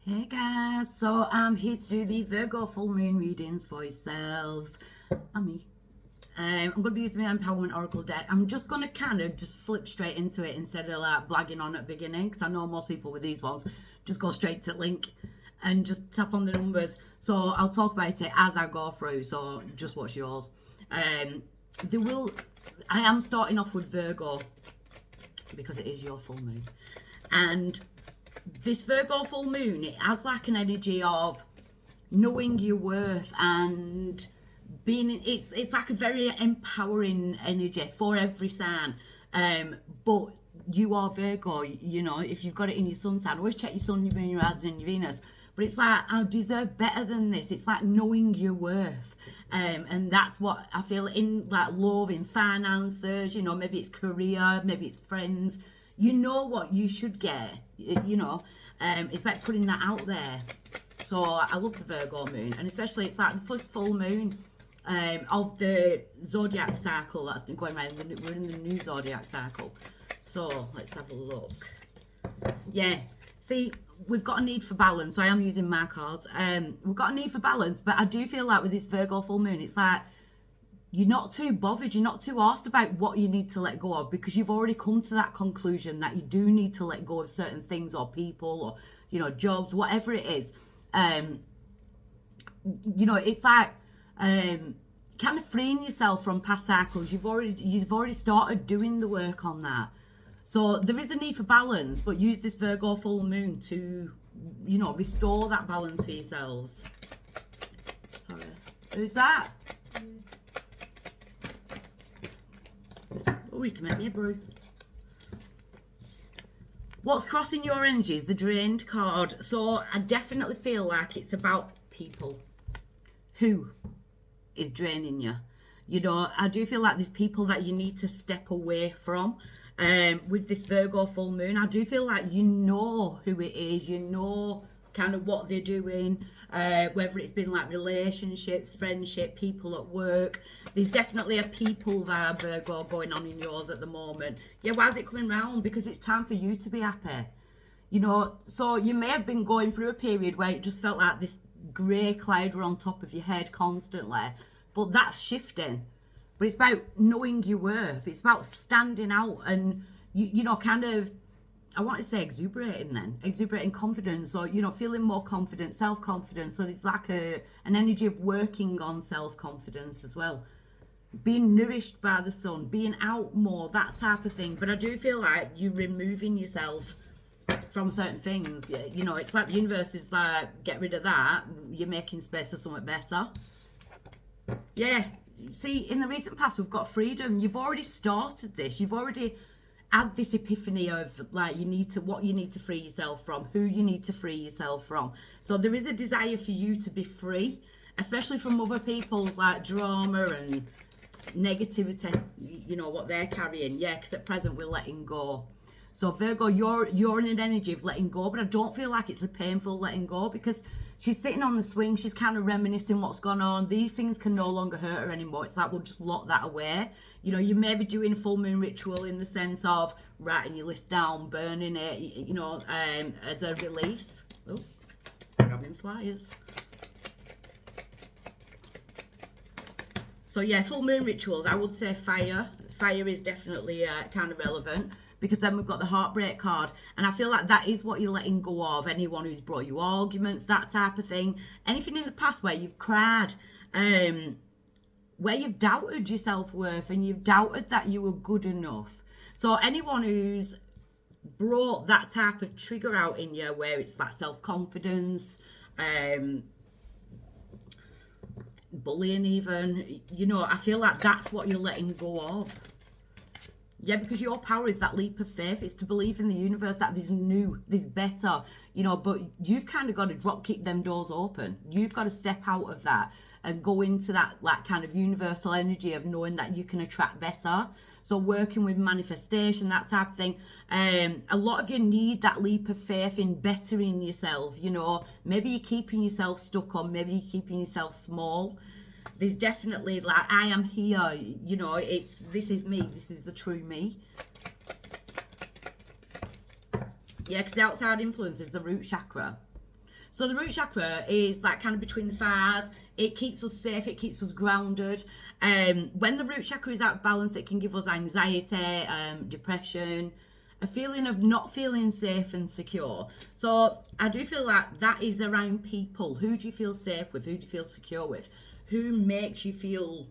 Hey guys, so I'm here to do the Virgo full moon readings for yourselves. I'm me. I'm going to be using my Empowerment Oracle deck. I'm just going to kind of just flip straight into it instead of like blagging on at the beginning, because I know most people with these ones just go straight to link and just tap on the numbers. So I'll talk about it as I go through, so just watch yours. I am starting off with Virgo because it is your full moon. And this Virgo full moon, it has like an energy of knowing your worth and being, it's like a very empowering energy for every sign. But you are Virgo, you know, if you've got it in your sun sign, always check your sun, your moon, your rising and your Venus. But it's like, I deserve better than this. It's like knowing your worth. And that's what I feel in like love, in finances, you know, maybe it's career, maybe it's friends. You know what you should get, you know. It's about putting that out there. So I love the Virgo moon, and especially it's like the first full moon of the zodiac cycle that's been going around. We're in the new zodiac cycle. So let's have a look. Yeah, see, we've got a need for balance. So I am using my cards. We've got a need for balance, but I do feel like with this Virgo full moon, it's like you're not too bothered, you're not too asked about what you need to let go of, because you've already come to that conclusion that you do need to let go of certain things or people or, you know, jobs, whatever it is. You know, it's like kind of freeing yourself from past cycles. You've already started doing the work on that. So there is a need for balance, but use this Virgo full moon to, you know, restore that balance for yourselves. Sorry. Who's that? Oh, you can make me a brew. What's crossing your energy is the drained card. So I definitely feel like it's about people. Who is draining you? You know, I do feel like there's people that you need to step away from. With this Virgo full moon, I do feel like you know who it is. You know kind of what they're doing, whether it's been like relationships, friendship, people at work. There's definitely a people vibe, Virgo, going on in yours at the moment. Yeah, why is it coming round? Because it's time for you to be happy. You know, so you may have been going through a period where it just felt like this grey cloud were on top of your head constantly, but that's shifting. But it's about knowing your worth. It's about standing out and, you know, kind of, I want to say exuberating confidence, or, you know, feeling more confident, self-confidence. So there's like an energy of working on self-confidence as well. Being nourished by the sun, being out more, that type of thing. But I do feel like you're removing yourself from certain things. You know, it's like the universe is like, get rid of that. You're making space for something better. Yeah. See, in the recent past, we've got freedom. You've already started this. You've already had this epiphany of like what you need to free yourself from, who you need to free yourself from. So there is a desire for you to be free, especially from other people's like drama and negativity, you know, what they're carrying. Yeah, because at present we're letting go. So Virgo, you're in an energy of letting go, but I don't feel like it's a painful letting go, because she's sitting on the swing, she's kind of reminiscing what's gone on. These things can no longer hurt her anymore. It's like, we'll just lock that away. You know, you may be doing a full moon ritual in the sense of writing your list down, burning it, you know, as a release. Oh, grabbing flyers. So yeah, full moon rituals, I would say fire. Fire is definitely kind of relevant, because then we've got the heartbreak card, and I feel like that is what you're letting go of. Anyone who's brought you arguments, that type of thing. Anything in the past where you've cried, where you've doubted your self-worth and you've doubted that you were good enough. So anyone who's brought that type of trigger out in you, where it's like self-confidence, bullying even, you know, I feel like that's what you're letting go of. Yeah, because your power is that leap of faith. It's to believe in the universe that there's new, there's better, you know, but you've kind of got to drop kick them doors open. You've got to step out of that and go into that like kind of universal energy of knowing that you can attract better. So working with manifestation, that type of thing. A lot of you need that leap of faith in bettering yourself, you know. Maybe you're keeping yourself stuck, or maybe you're keeping yourself small. There's definitely like, I am here, you know, this is me, this is the true me. Yeah, because the outside influence is the root chakra. So the root chakra is like kind of between the thighs. It keeps us safe, it keeps us grounded. When the root chakra is out of balance, it can give us anxiety, depression, a feeling of not feeling safe and secure. So I do feel like that is around people. Who do you feel safe with? Who do you feel secure with? Who makes you feel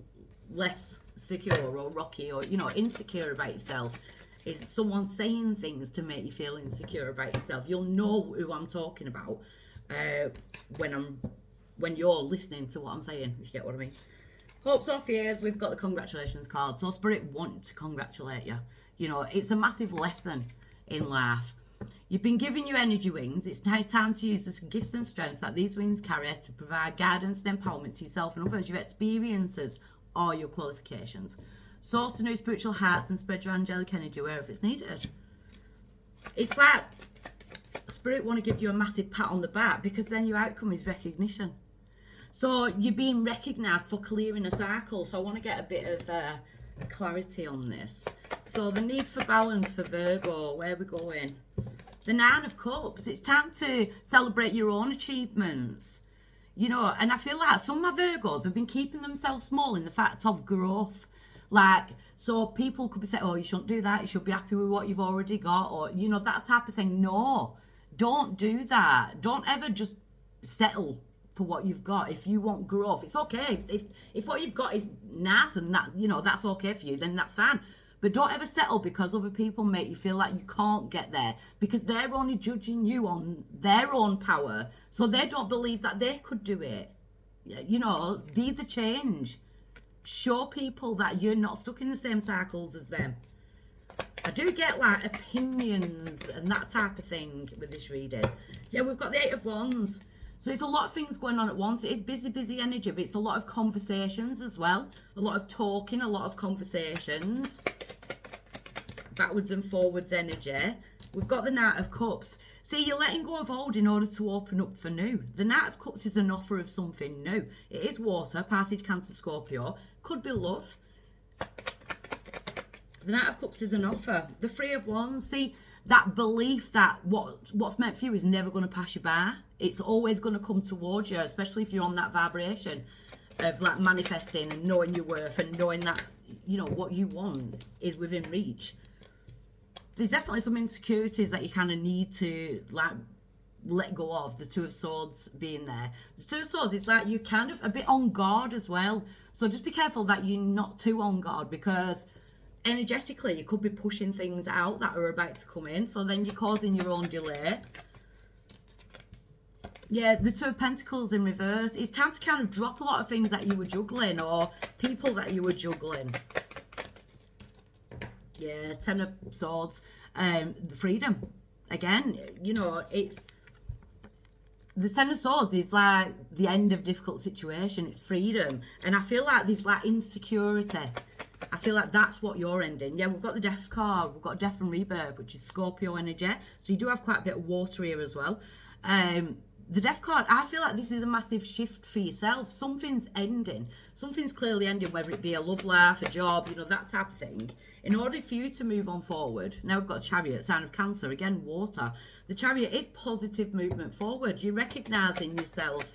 less secure or rocky or, you know, insecure about yourself? Is someone saying things to make you feel insecure about yourself? You'll know who I'm talking about when you're listening to what I'm saying, if you get what I mean. Hopes or fears, we've got the congratulations card. So Spirit want to congratulate you. You know, it's a massive lesson in life. You've been given your energy wings. It's now time to use the gifts and strengths that these wings carry to provide guidance and empowerment to yourself and others, your experiences or your qualifications. Source to new spiritual hearts and spread your angelic energy wherever it's needed. It's like Spirit want to give you a massive pat on the back, because then your outcome is recognition. So you're being recognised for clearing a cycle. So I want to get a bit of clarity on this. So the need for balance for Virgo, where are we going? The Nine of Cups. It's time to celebrate your own achievements. You know, and I feel like some of my Virgos have been keeping themselves small in the fact of growth. Like, so people could be saying, oh, you shouldn't do that. You should be happy with what you've already got. Or, you know, that type of thing. No, don't do that. Don't ever just settle for what you've got. If you want growth, it's okay. If what you've got is nice and that, you know, that's okay for you, then that's fine. But don't ever settle because other people make you feel like you can't get there, because they're only judging you on their own power. So they don't believe that they could do it. You know, be the change. Show people that you're not stuck in the same cycles as them. I do get like opinions and that type of thing with this reading. Yeah, we've got the Eight of Wands. So it's a lot of things going on at once. It is busy energy, but it's a lot of conversations as well. A lot of talking, a lot of conversations. Backwards and forwards energy. We've got the Knight of Cups. See, you're letting go of old in order to open up for new. The Knight of Cups is an offer of something new. It is water, Pisces, Cancer, Scorpio. Could be love. The Knight of Cups is an offer. The Three of Wands. See, that belief that what's meant for you is never going to pass you by. It's always going to come towards you, especially if you're on that vibration of like manifesting and knowing your worth and knowing that, you know, what you want is within reach. There's definitely some insecurities that you kind of need to like let go of. The Two of Swords being there. The Two of Swords, it's like you're kind of a bit on guard as well. So just be careful that you're not too on guard, because energetically you could be pushing things out that are about to come in. So then you're causing your own delay. Yeah, the Two of Pentacles in reverse. It's time to kind of drop a lot of things that you were juggling, or people that you were juggling. Yeah, Ten of Swords. The freedom. Again, you know, it's the Ten of Swords is like the end of difficult situation. It's freedom. And I feel like there's like insecurity. I feel like that's what you're ending. Yeah, we've got the Death card. We've got Death and Rebirth, which is Scorpio energy. So you do have quite a bit of water here as well. The Death card, I feel like this is a massive shift for yourself. Something's ending. Something's clearly ending, whether it be a love life, a job, you know, that type of thing. In order for you to move on forward, now we've got Chariot, sign of Cancer, again, water. The Chariot is positive movement forward. You're recognising yourself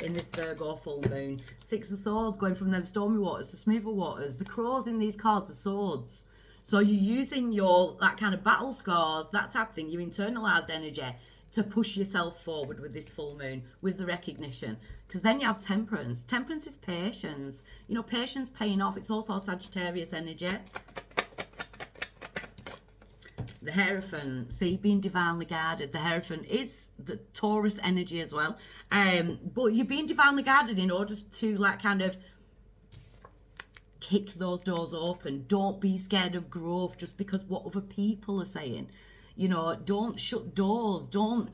in this Virgo full moon. Six of Swords, going from them stormy waters to smoother waters. The crows in these cards are swords. So you're using your, that kind of battle scars, that type of thing, your internalised energy, to push yourself forward with this full moon, with the recognition. Because then you have Temperance. Temperance is patience. You know, patience paying off. It's also Sagittarius energy. The Hierophant, see, being divinely guided. The Hierophant is the Taurus energy as well. But you're being divinely guided in order to, like, kind of kick those doors open. Don't be scared of growth just because what other people are saying. You know, don't shut doors. Don't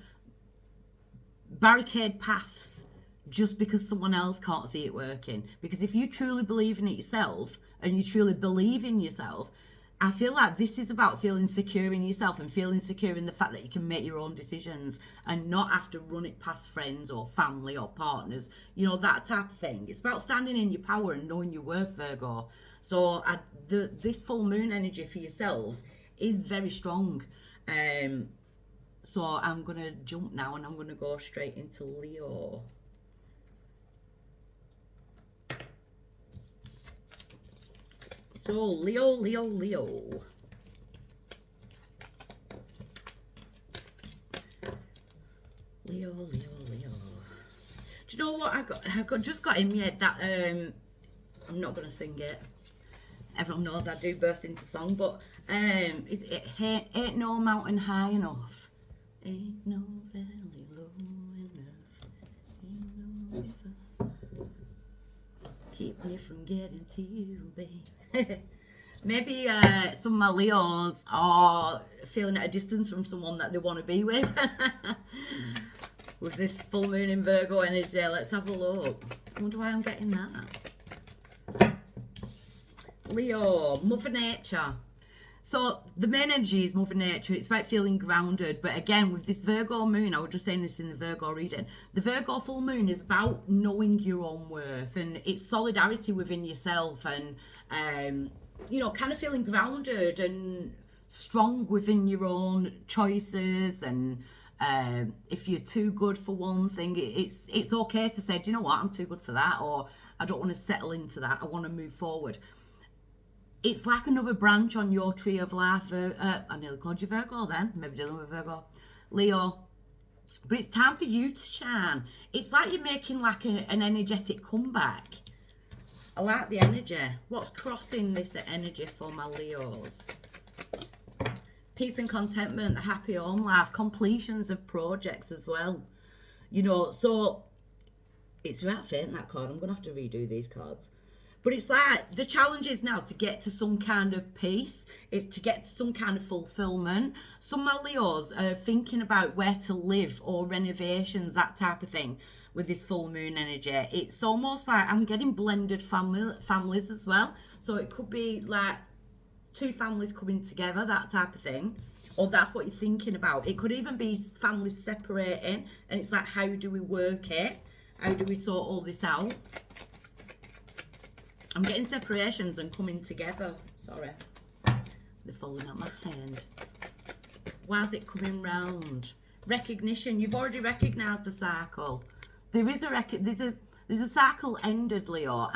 barricade paths just because someone else can't see it working. Because if you truly believe in it yourself and you truly believe in yourself, I feel like this is about feeling secure in yourself and feeling secure in the fact that you can make your own decisions and not have to run it past friends or family or partners, you know, that type of thing. It's about standing in your power and knowing your worth, Virgo. So this full moon energy for yourselves is very strong. So I'm going to jump now and I'm going to go straight into Leo. So Leo. Leo. Do you know what I just got in my head that I'm not gonna sing it. Everyone knows I do burst into song, but ain't no mountain high enough, ain't no valley low enough, ain't no river keep me from getting to you, babe. Maybe some of my Leos are feeling at a distance from someone that they want to be with. With this full moon in Virgo energy, let's have a look. I wonder why I'm getting that. Leo, Mother Nature. So the main energy is Mother Nature. It's about feeling grounded. But again, with this Virgo moon, I was just saying this in the Virgo reading, the Virgo full moon is about knowing your own worth, and it's solidarity within yourself, and you know, kind of feeling grounded and strong within your own choices. And if you're too good for one thing, it's okay to say, do you know what, I'm too good for that, or I don't want to settle into that, I want to move forward. It's like another branch on your tree of life. I nearly called you Virgo then, maybe dealing with Virgo. Leo. But it's time for you to shine. It's like you're making like an energetic comeback. I like the energy. What's crossing this energy for my Leos? Peace and contentment, a happy home life, completions of projects as well. You know, so it's right faint, that card. I'm going to have to redo these cards. But it's like the challenge is now to get to some kind of peace. It's to get to some kind of fulfillment. Some of my Leos are thinking about where to live or renovations, that type of thing, with this full moon energy. It's almost like I'm getting blended families as well. So it could be like two families coming together, that type of thing. Or that's what you're thinking about. It could even be families separating, and it's like, how do we work it? How do we sort all this out? I'm getting separations and coming together. Sorry. They're falling out my hand. Why is it coming round? Recognition. You've already recognised a cycle. There's a cycle ended, Leo,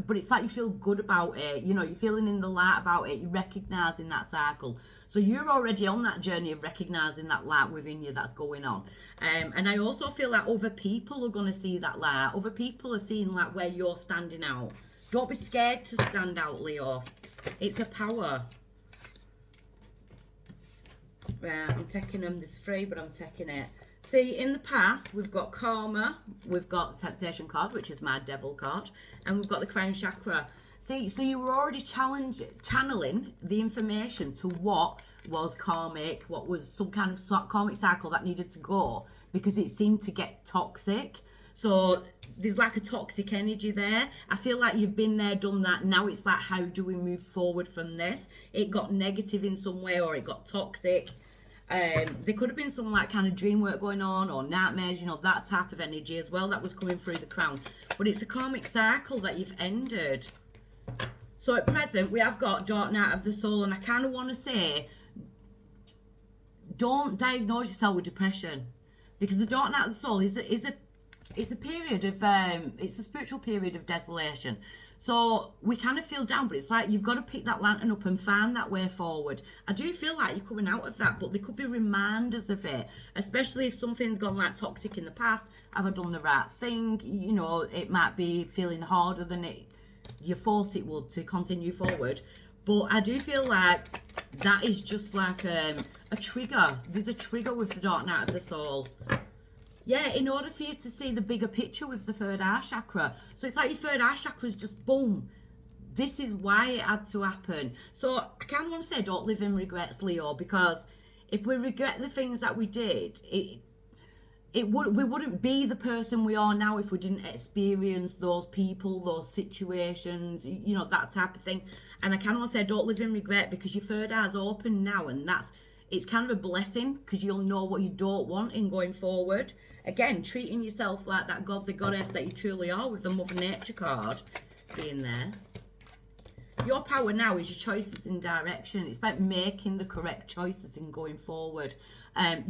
but it's like you feel good about it. You know, you're feeling in the light about it. You're recognising that cycle. So you're already on that journey of recognising that light within you that's going on. And I also feel like other people are going to see that light. Other people are seeing like where you're standing out. Don't be scared to stand out, Leo. It's a power. Right, I'm taking them. There's three, but I'm taking it. See, in the past, we've got Karma, we've got Temptation card, which is my Devil card, and we've got the Crown Chakra. See, so you were already channeling the information to what was karmic, what was some kind of karmic cycle that needed to go, because it seemed to get toxic. So there's like a toxic energy there. I feel like you've been there, done that. Now it's like, how do we move forward from this? It got negative in some way, or it got toxic. There could have been some like kind of dream work going on, or nightmares, you know, that type of energy as well that was coming through the crown. But it's a karmic cycle that you've ended. So at present, we have got Dark Night of the Soul, and I kind of want to say, don't diagnose yourself with depression, because the Dark Night of the Soul is a period of it's a spiritual period of desolation. So we kind of feel down, but it's like you've got to pick that lantern up and find that way forward. I do feel like you're coming out of that, but there could be reminders of it, especially if something's gone like toxic in the past. Have I done the right thing? You know, it might be feeling harder than you thought it would to continue forward. But I do feel like that is just like a trigger. There's a trigger with the Dark Night of the Soul. Yeah, in order for you to see the bigger picture with the third eye chakra. So it's like your third eye chakra is just boom. This is why it had to happen. So I kind of want to say don't live in regrets, Leo, because if we regret the things that we did, we wouldn't be the person we are now if we didn't experience those people, those situations, you know, that type of thing. And I kind of want to say don't live in regret, because your third eye's open now, and it's kind of a blessing, because you'll know what you don't want in going forward. Again, treating yourself like that god, the goddess that you truly are, with the Mother Nature card being there. Your power now is your choices in direction. It's about making the correct choices and going forward.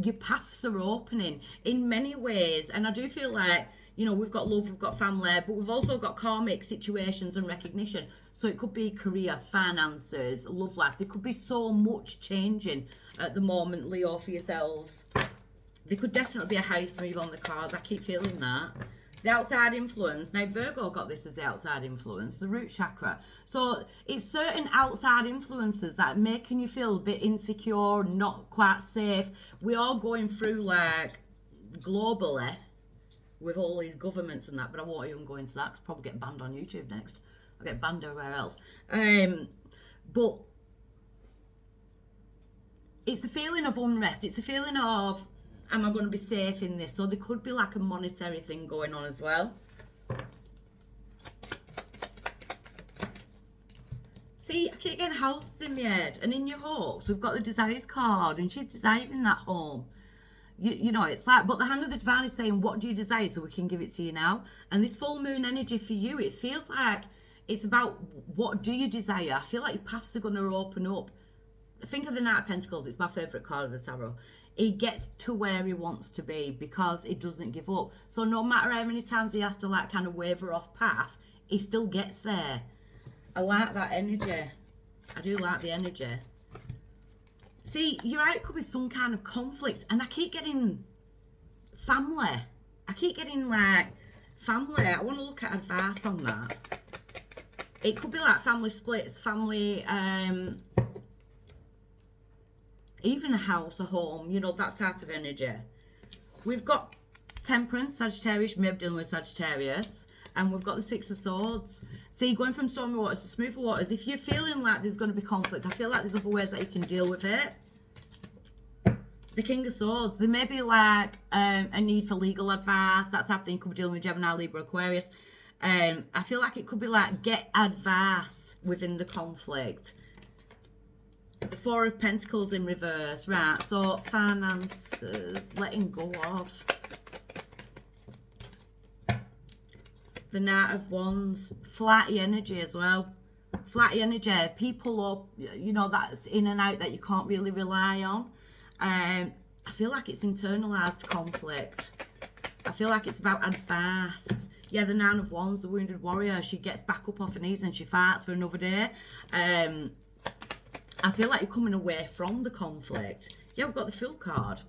Your paths are opening in many ways. And I do feel like, you know, we've got love, we've got family, but we've also got karmic situations and recognition. So it could be career, finances, love life. There could be so much changing at the moment, Leo, for yourselves. There could definitely be a house move on the cards. I keep feeling that. The outside influence. Now, Virgo got this as the outside influence, the root chakra. So it's certain outside influences that are making you feel a bit insecure, not quite safe. We're all going through, like, globally, with all these governments and that, but I won't even go into that because I'll probably get banned on YouTube next. I'll get banned everywhere else. But it's a feeling of unrest. It's a feeling of, am I going to be safe in this? So there could be like a monetary thing going on as well. See, I keep getting houses in my head. And in your hopes, we've got the desires card. And she's desiring that home. You know, it's like, but the hand of the divine is saying, what do you desire so we can give it to you now? And this full moon energy for you, it feels like it's about what do you desire? I feel like your paths are going to open up. Think of the Knight of Pentacles. It's my favourite card of the tarot. He gets to where he wants to be because he doesn't give up. So no matter how many times he has to like kind of waver off path, he still gets there. I like that energy. I do like the energy. See, you're right, it could be some kind of conflict. And I keep getting family. I keep getting like family. I want to look at advice on that. It could be like family splits, family, even a house, a home, you know, that type of energy. We've got Temperance, Sagittarius, maybe dealing with Sagittarius. And we've got the Six of Swords. See, going from stormy waters to smoother waters, if you're feeling like there's going to be conflict, I feel like there's other ways that you can deal with it. The King of Swords, there may be like a need for legal advice. That's happening. Could be dealing with Gemini, Libra, Aquarius. I feel like it could be like get advice within the conflict. The Four of Pentacles in reverse. Right, so finances, letting go of. The Knight of Wands, flighty energy as well. Flighty energy, people up, you know, that's in and out that you can't really rely on. I feel like it's internalized conflict. I feel like it's about advice. Yeah, the Nine of Wands, the wounded warrior, she gets back up off her knees and she fights for another day. I feel like you're coming away from the conflict. Yeah, we've got the Fool card.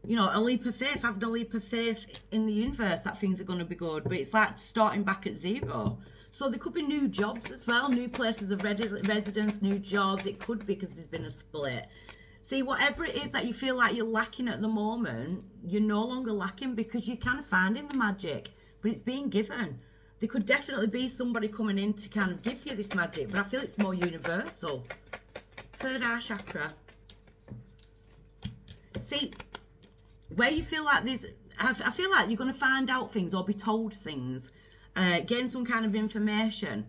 You know, a leap of faith, having a leap of faith in the universe that things are going to be good. But it's like starting back at zero. So there could be new jobs as well, new places of residence, new jobs. It could be because there's been a split. See, whatever it is that you feel like you're lacking at the moment, you're no longer lacking because you're kind of finding the magic. But it's being given. There could definitely be somebody coming in to kind of give you this magic. But I feel it's more universal. Third eye chakra. See, where you feel like there's, I feel like you're going to find out things or be told things, gain some kind of information,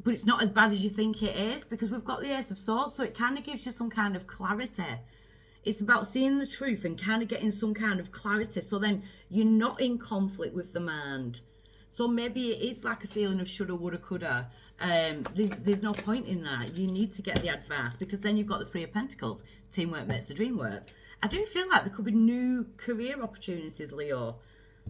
but it's not as bad as you think it is because we've got the Ace of Swords, so it kind of gives you some kind of clarity. It's about seeing the truth and kind of getting some kind of clarity, so then you're not in conflict with the mind. So maybe it is like a feeling of shoulda, woulda, coulda. There's no point in that. You need to get the advice because then you've got the Three of Pentacles. Teamwork makes the dream work. I do feel like there could be new career opportunities, Leo,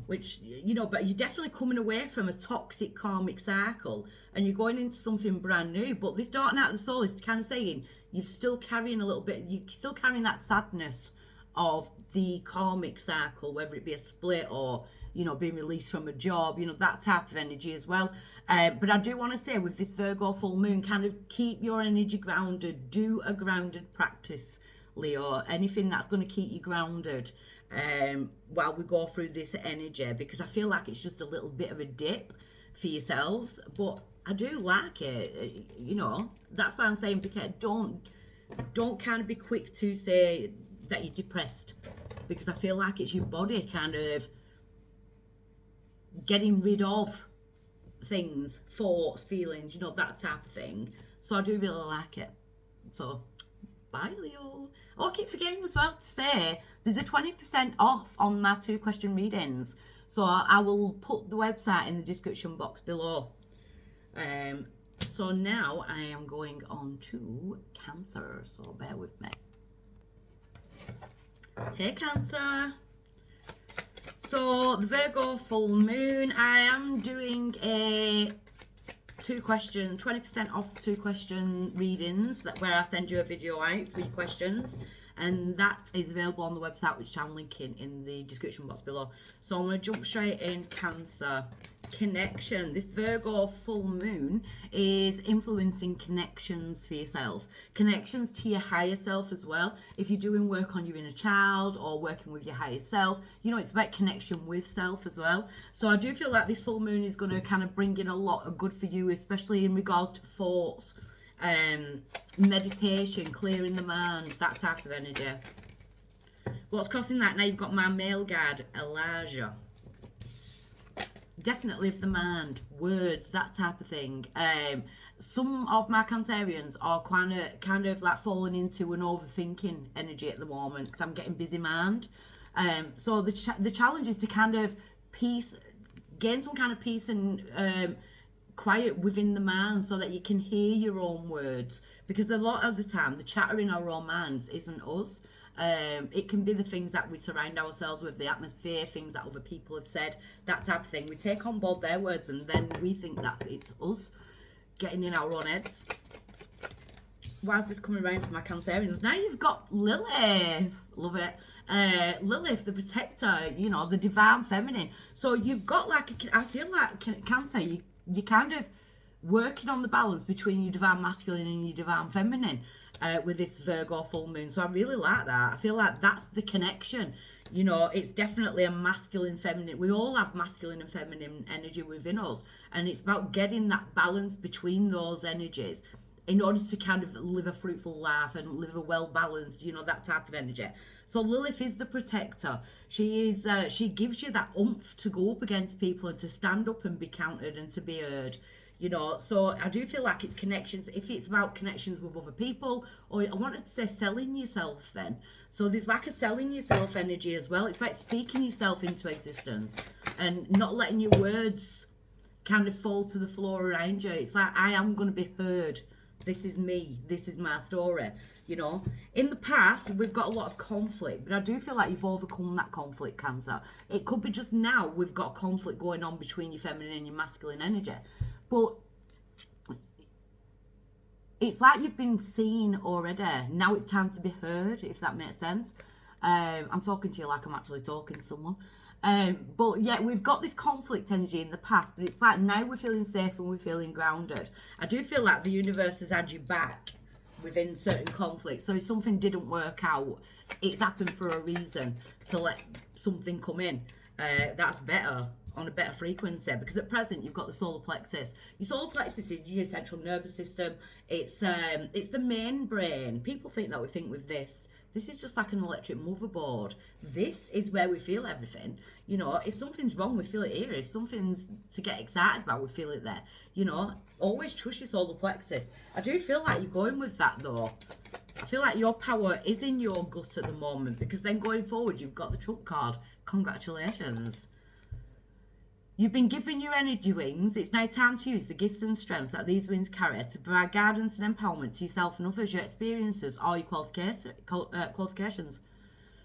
which, you know, but you're definitely coming away from a toxic karmic cycle and you're going into something brand new. But this Dark Night of the Soul is kind of saying you're still carrying a little bit, you're still carrying that sadness of the karmic cycle, whether it be a split or, you know, being released from a job, you know, that type of energy as well. But I do want to say with this Virgo full moon, kind of keep your energy grounded, do a grounded practice, Leo, anything that's going to keep you grounded while we go through this energy, because I feel like it's just a little bit of a dip for yourselves, but I do like it, you know. That's why I'm saying, because don't kind of be quick to say that you're depressed, because I feel like it's your body kind of getting rid of things, thoughts, feelings, you know, that type of thing. So I do really like it. So bye, Leo. Oh, I keep forgetting as well to say there's a 20% off on my 2-question readings. So I will put the website in the description box below. So now I am going on to Cancer, so bear with me. Hey Cancer. So the Virgo full moon, I am doing a 20% off 2-question readings, where I send you a video out, 3 questions, and that is available on the website, which I'm linking in the description box below. So I'm going to jump straight in. Cancer. Connection. This Virgo full moon is influencing connections for yourself, connections to your higher self as well. If you're doing work on your inner child or working with your higher self, you know, it's about connection with self as well. So I do feel like this full moon is going to kind of bring in a lot of good for you, especially in regards to thoughts, meditation, clearing the mind, that type of energy. What's crossing that? Now you've got my male guard, Elijah. Definitely of the mind, words, that type of thing. Some of my Cancerians are kind of like falling into an overthinking energy at the moment, because I'm getting busy mind. So the challenge is to kind of gain some kind of peace and quiet within the mind, so that you can hear your own words, because a lot of the time the chatter in our own minds isn't us. It can be the things that we surround ourselves with, the atmosphere, things that other people have said, that type of thing. We take on board their words and then we think that it's us getting in our own heads. Why is this coming around for my Cancerians? Now you've got Lilith. Love it. Lilith, the protector, you know, the divine feminine. So you've got like, I feel like Cancer, you're kind of working on the balance between your divine masculine and your divine feminine. With this Virgo full moon. So I really like that. I feel like that's the connection. You know, it's definitely a masculine, feminine. We all have masculine and feminine energy within us. And it's about getting that balance between those energies in order to kind of live a fruitful life and live a well-balanced, you know, that type of energy. So Lilith is the protector. She is. She gives you that oomph to go up against people and to stand up and be counted and to be heard. You know, so I do feel like it's connections. If it's about connections with other people, or I wanted to say selling yourself then. So there's like a selling yourself energy as well. It's about speaking yourself into existence and not letting your words kind of fall to the floor around you. It's like, I am going to be heard. This is me. This is my story. You know, in the past, we've got a lot of conflict, but I do feel like you've overcome that conflict, Cancer. It could be just now we've got conflict going on between your feminine and your masculine energy. But it's like you've been seen already. Now it's time to be heard, if that makes sense. I'm talking to you like I'm actually talking to someone. But yeah, we've got this conflict energy in the past, but it's like now we're feeling safe and we're feeling grounded. I do feel like the universe has had you back within certain conflicts. So if something didn't work out, it's happened for a reason, to let something come in that's better, on a better frequency, because at present you've got the solar plexus. Your solar plexus is your central nervous system. It's the main brain. People think that we think with this. This is just like an electric motherboard. This is where we feel everything. You know, if something's wrong, we feel it here. If something's to get excited about, we feel it there. You know, always trust your solar plexus. I do feel like you're going with that though. I feel like your power is in your gut at the moment, because then going forward, you've got the trump card. Congratulations. You've been given your energy wings. It's now time to use the gifts and strengths that these wings carry to provide guidance and empowerment to yourself and others, your experiences, or your qualifications.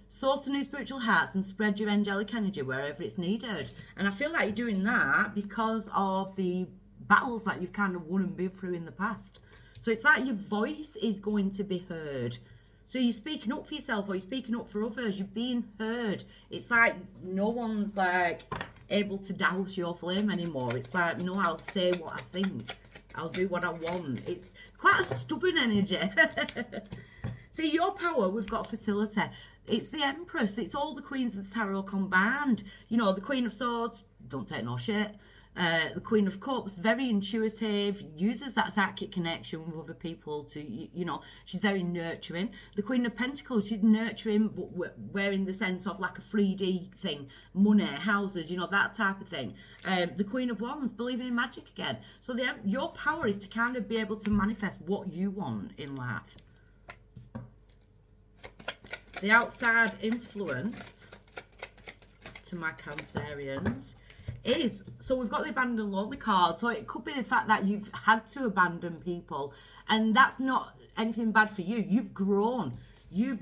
Source to new spiritual hearts and spread your angelic energy wherever it's needed. And I feel like you're doing that because of the battles that you've kind of won and been through in the past. So it's like your voice is going to be heard. So you're speaking up for yourself, or you're speaking up for others. You're being heard. It's like no one's like able to douse your flame anymore. It's like, no, I'll say what I think. I'll do what I want. It's quite a stubborn energy. See, your power, we've got fertility. It's the Empress. It's all the queens of the tarot combined. You know, the Queen of Swords, don't take no shit. The Queen of Cups, very intuitive, uses that psychic connection with other people to, you know, she's very nurturing. The Queen of Pentacles, she's nurturing, but wearing the sense of like a 3D thing, money, houses, you know, that type of thing. The Queen of Wands, believing in magic again. So your power is to kind of be able to manifest what you want in life. The outside influence to my Cancerians is So we've got the abandoned lonely card. So it could be the fact that you've had to abandon people, and that's not anything bad for you. You've grown. You've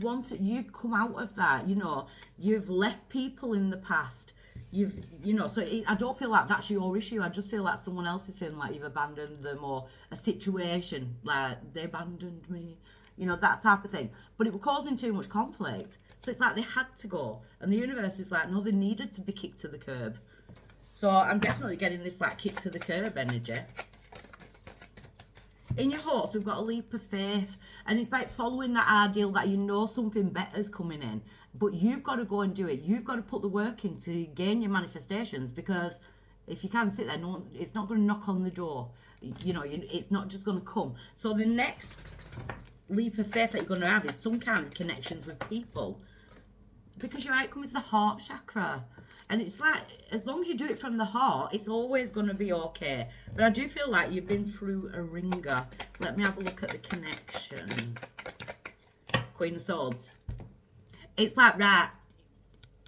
come out of that, you know. You've left people in the past. I don't feel like that's your issue. I just feel like someone else is feeling like you've abandoned them, or a situation, like they abandoned me, you know, that type of thing. But it was causing too much conflict. So it's like they had to go. And the universe is like, no, they needed to be kicked to the curb. So I'm definitely getting this like kick to the curb energy. In your hearts, we've got a leap of faith. And it's like following that ideal that you know something better's coming in. But you've got to go and do it. You've got to put the work in to gain your manifestations. Because if you can't sit there, no, it's not going to knock on the door. You know, it's not just going to come. So the next leap of faith that you're going to have is some kind of connections with people. Because your outcome is the heart chakra. And it's like, as long as you do it from the heart, it's always going to be okay. But I do feel like you've been through a ringer. Let me have a look at the connection. Queen of Swords. It's like, right,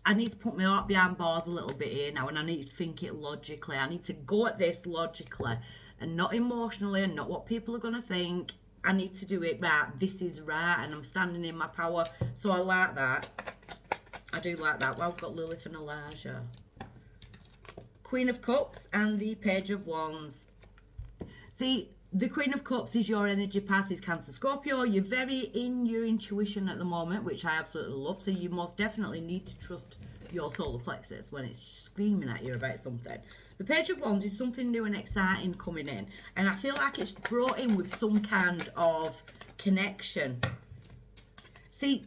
I need to put my heart behind bars a little bit here now, and I need to think it logically. I need to go at this logically and not emotionally, and not what people are going to think. I need to do it right. This is right, and I'm standing in my power. So I like that. I do like that. Well, I've got Lilith and Elijah. Queen of Cups and the Page of Wands. See, the Queen of Cups is your energy passes Cancer, Scorpio. You're very in your intuition at the moment, which I absolutely love. So you most definitely need to trust your solar plexus when it's screaming at you about something. The Page of Wands is something new and exciting coming in. And I feel like it's brought in with some kind of connection. See,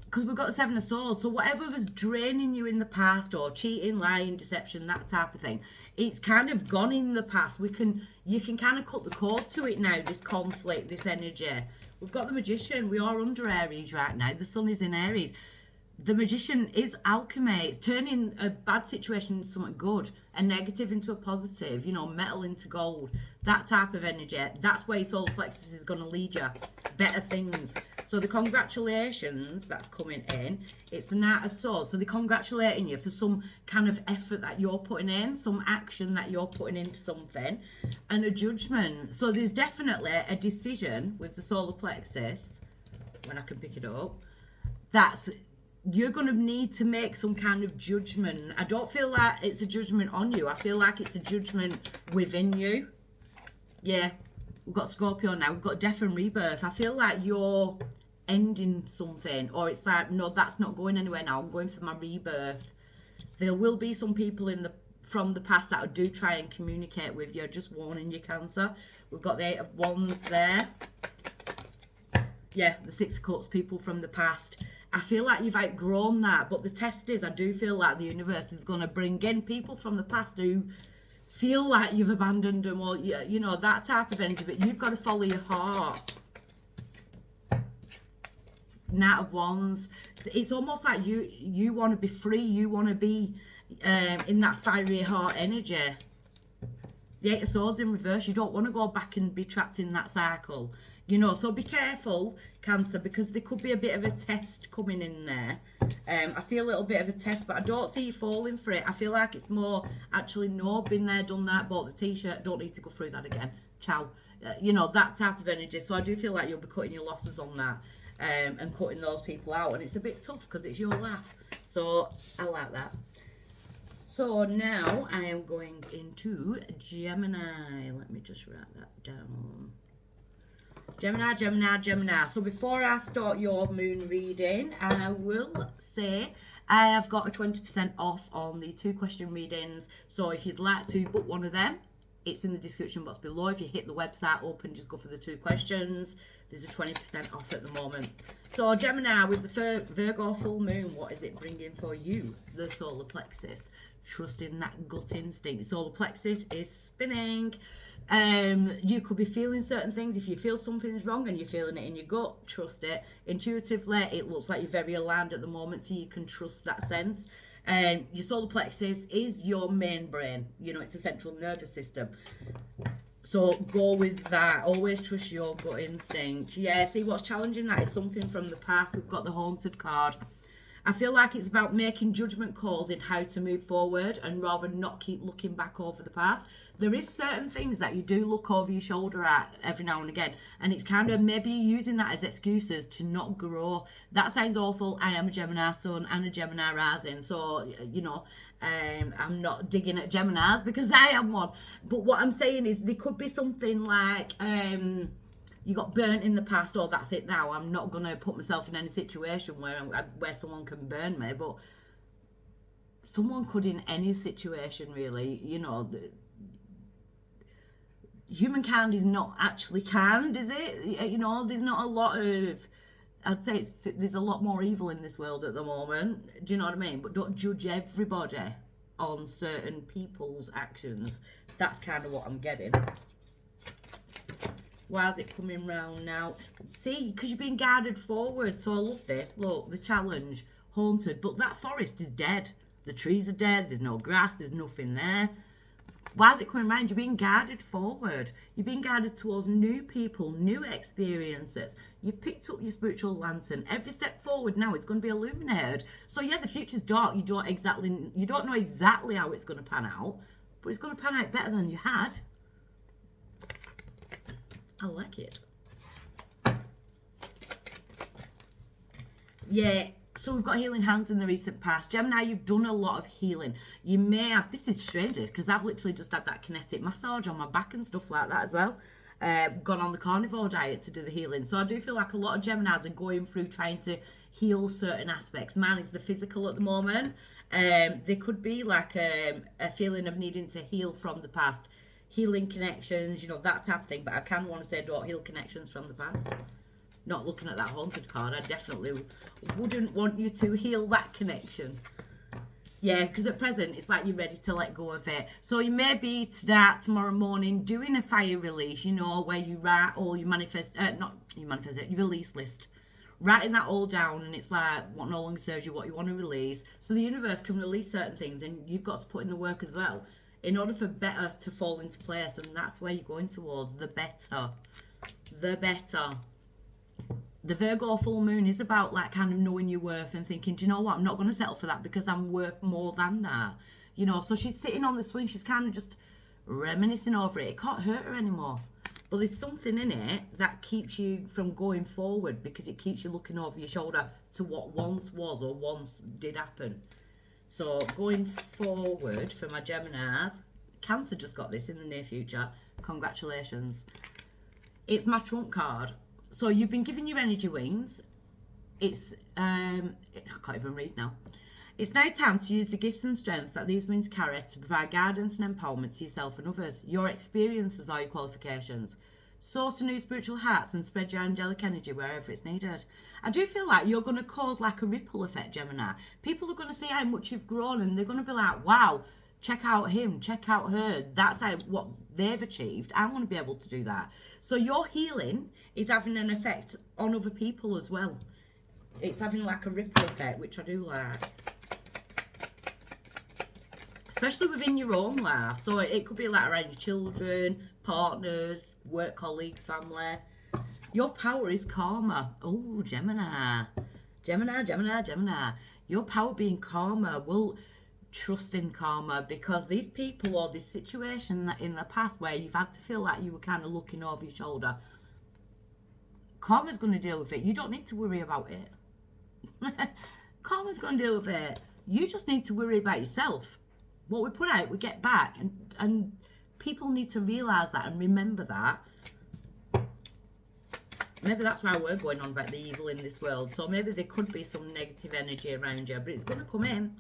because we've got the Seven of Swords, so whatever was draining you in the past, or cheating, lying, deception, that type of thing, it's kind of gone in the past. You can kind of cut the cord to it now, this conflict, this energy. We've got the Magician. We are under Aries right now. The Sun is in Aries. The Magician is alchemy. It's turning a bad situation into something good, a negative into a positive, you know, metal into gold, that type of energy. That's where your solar plexus is going to lead you. Better things. So the congratulations that's coming in, it's the Knight of Swords. So they're congratulating you for some kind of effort that you're putting in, some action that you're putting into something, and a judgment. So there's definitely a decision with the solar plexus, when I can pick it up, that's you're going to need to make some kind of judgment. I don't feel like it's a judgment on you. I feel like it's a judgment within you. Yeah, we've got Scorpio now. We've got death and rebirth. I feel like you're ending something, or it's like, no, that's not going anywhere now. I'm going for my rebirth. There will be some people from the past that do try and communicate with you. Just warning you, Cancer. We've got the Eight of Wands there. Yeah, the Six of Cups, people from the past. I feel like you've outgrown that, but the test is, I do feel like the universe is going to bring in people from the past who feel like you've abandoned them, or, you know, that type of energy, but you've got to follow your heart. Knight of Wands. It's almost like you want to be free, you want to be in that fiery heart energy. The Eight of Swords in reverse, you don't want to go back and be trapped in that cycle. You know, so be careful, Cancer, because there could be a bit of a test coming in there. I see a little bit of a test, but I don't see you falling for it. I feel like it's more, actually, no, been there, done that, bought the t-shirt, don't need to go through that again. Ciao. You know, that type of energy. So I do feel like you'll be cutting your losses on that and cutting those people out. And it's a bit tough because it's your laugh. So I like that. So now I am going into Gemini. Let me just write that down. Gemini, Gemini, Gemini. So before I start your moon reading, I will say I have got a 20% off on the 2-question readings. So if you'd like to book one of them, it's in the description box below. If you hit the website up and just go for the 2 questions, there's a 20% off at the moment. So Gemini, with the Virgo full moon, what is it bringing for you? The solar plexus. Trusting that gut instinct. Solar plexus is spinning. You could be feeling certain things. If you feel something's wrong and you're feeling it in your gut, trust it. Intuitively, it looks like you're very aligned at the moment, so you can trust that sense. Your solar plexus is your main brain. You know, it's the central nervous system. So go with that. Always trust your gut instinct. Yeah, see, what's challenging that is something from the past. We've got the Haunted card. I feel like it's about making judgment calls in how to move forward and rather not keep looking back over the past. There is certain things that you do look over your shoulder at every now and again, and it's kind of maybe using that as excuses to not grow. That sounds awful. I am a Gemini sun and a Gemini rising, so, you know, I'm not digging at Geminis because I am one. But what I'm saying is there could be something like... you got burnt in the past, or that's it now. I'm not going to put myself in any situation where someone can burn me, but someone could in any situation, really. You know, humankind is not actually kind, is it? You know, there's not a lot of... I'd say there's a lot more evil in this world at the moment. Do you know what I mean? But don't judge everybody on certain people's actions. That's kind of what I'm getting. Why is it coming round now? See, because you're being guided forward. So I love this. Look, the challenge, haunted. But that forest is dead. The trees are dead. There's no grass. There's nothing there. Why is it coming round? You're being guided forward. You're being guided towards new people, new experiences. You've picked up your spiritual lantern. Every step forward now is going to be illuminated. So yeah, the future's dark. You don't know exactly how it's going to pan out, but it's going to pan out better than you had. I like it. Yeah, so we've got healing hands in the recent past. Gemini, you've done a lot of healing. You may have, this is strange because I've literally just had that kinetic massage on my back and stuff like that as well. Gone on the carnivore diet to do the healing. So I do feel like a lot of Geminis are going through trying to heal certain aspects. Mine is the physical at the moment. There could be like a feeling of needing to heal from the past. Healing connections, you know, that type of thing. But I kind of want to say don't heal connections from the past. Not looking at that haunted card, I definitely wouldn't want you to heal that connection. Yeah, because at present, it's like you're ready to let go of it. So you may be tomorrow morning doing a fire release, you know, where you write all your your release list. Writing that all down, and it's like what no longer serves you, what you want to release. So the universe can release certain things, and you've got to put in the work as well in order for better to fall into place, and that's where you're going towards, the better. The better. The Virgo full moon is about like kind of knowing your worth and thinking, do you know what, I'm not going to settle for that because I'm worth more than that. You know, so she's sitting on the swing, she's kind of just reminiscing over it. It can't hurt her anymore. But there's something in it that keeps you from going forward because it keeps you looking over your shoulder to what once was or once did happen. So going forward for my Geminis, Cancer just got this in the near future. Congratulations. It's my trump card. So you've been given your energy wings. It's, I can't even read now. It's now time to use the gifts and strengths that these wings carry to provide guidance and empowerment to yourself and others. Your experiences are your qualifications. Source to new spiritual hearts and spread your angelic energy wherever it's needed. I do feel like you're going to cause like a ripple effect, Gemini. People are going to see how much you've grown and they're going to be like, wow, check out him, check out her. That's how what they've achieved. I want to be able to do that. So your healing is having an effect on other people as well. It's having like a ripple effect, which I do like. Especially within your own life. So it could be like around your children, partners, work colleagues, family. Your power is karma. Oh, Gemini. Gemini. Your power being karma will trust in karma, because these people or this situation that in the past where you've had to feel like you were kind of looking over your shoulder, karma's going to deal with it. You don't need to worry about it. Karma's going to deal with it. You just need to worry about yourself. What we put out, we get back. And people need to realise that and remember that. Maybe that's why we're going on about the evil in this world. So maybe there could be some negative energy around you, but it's going to come in.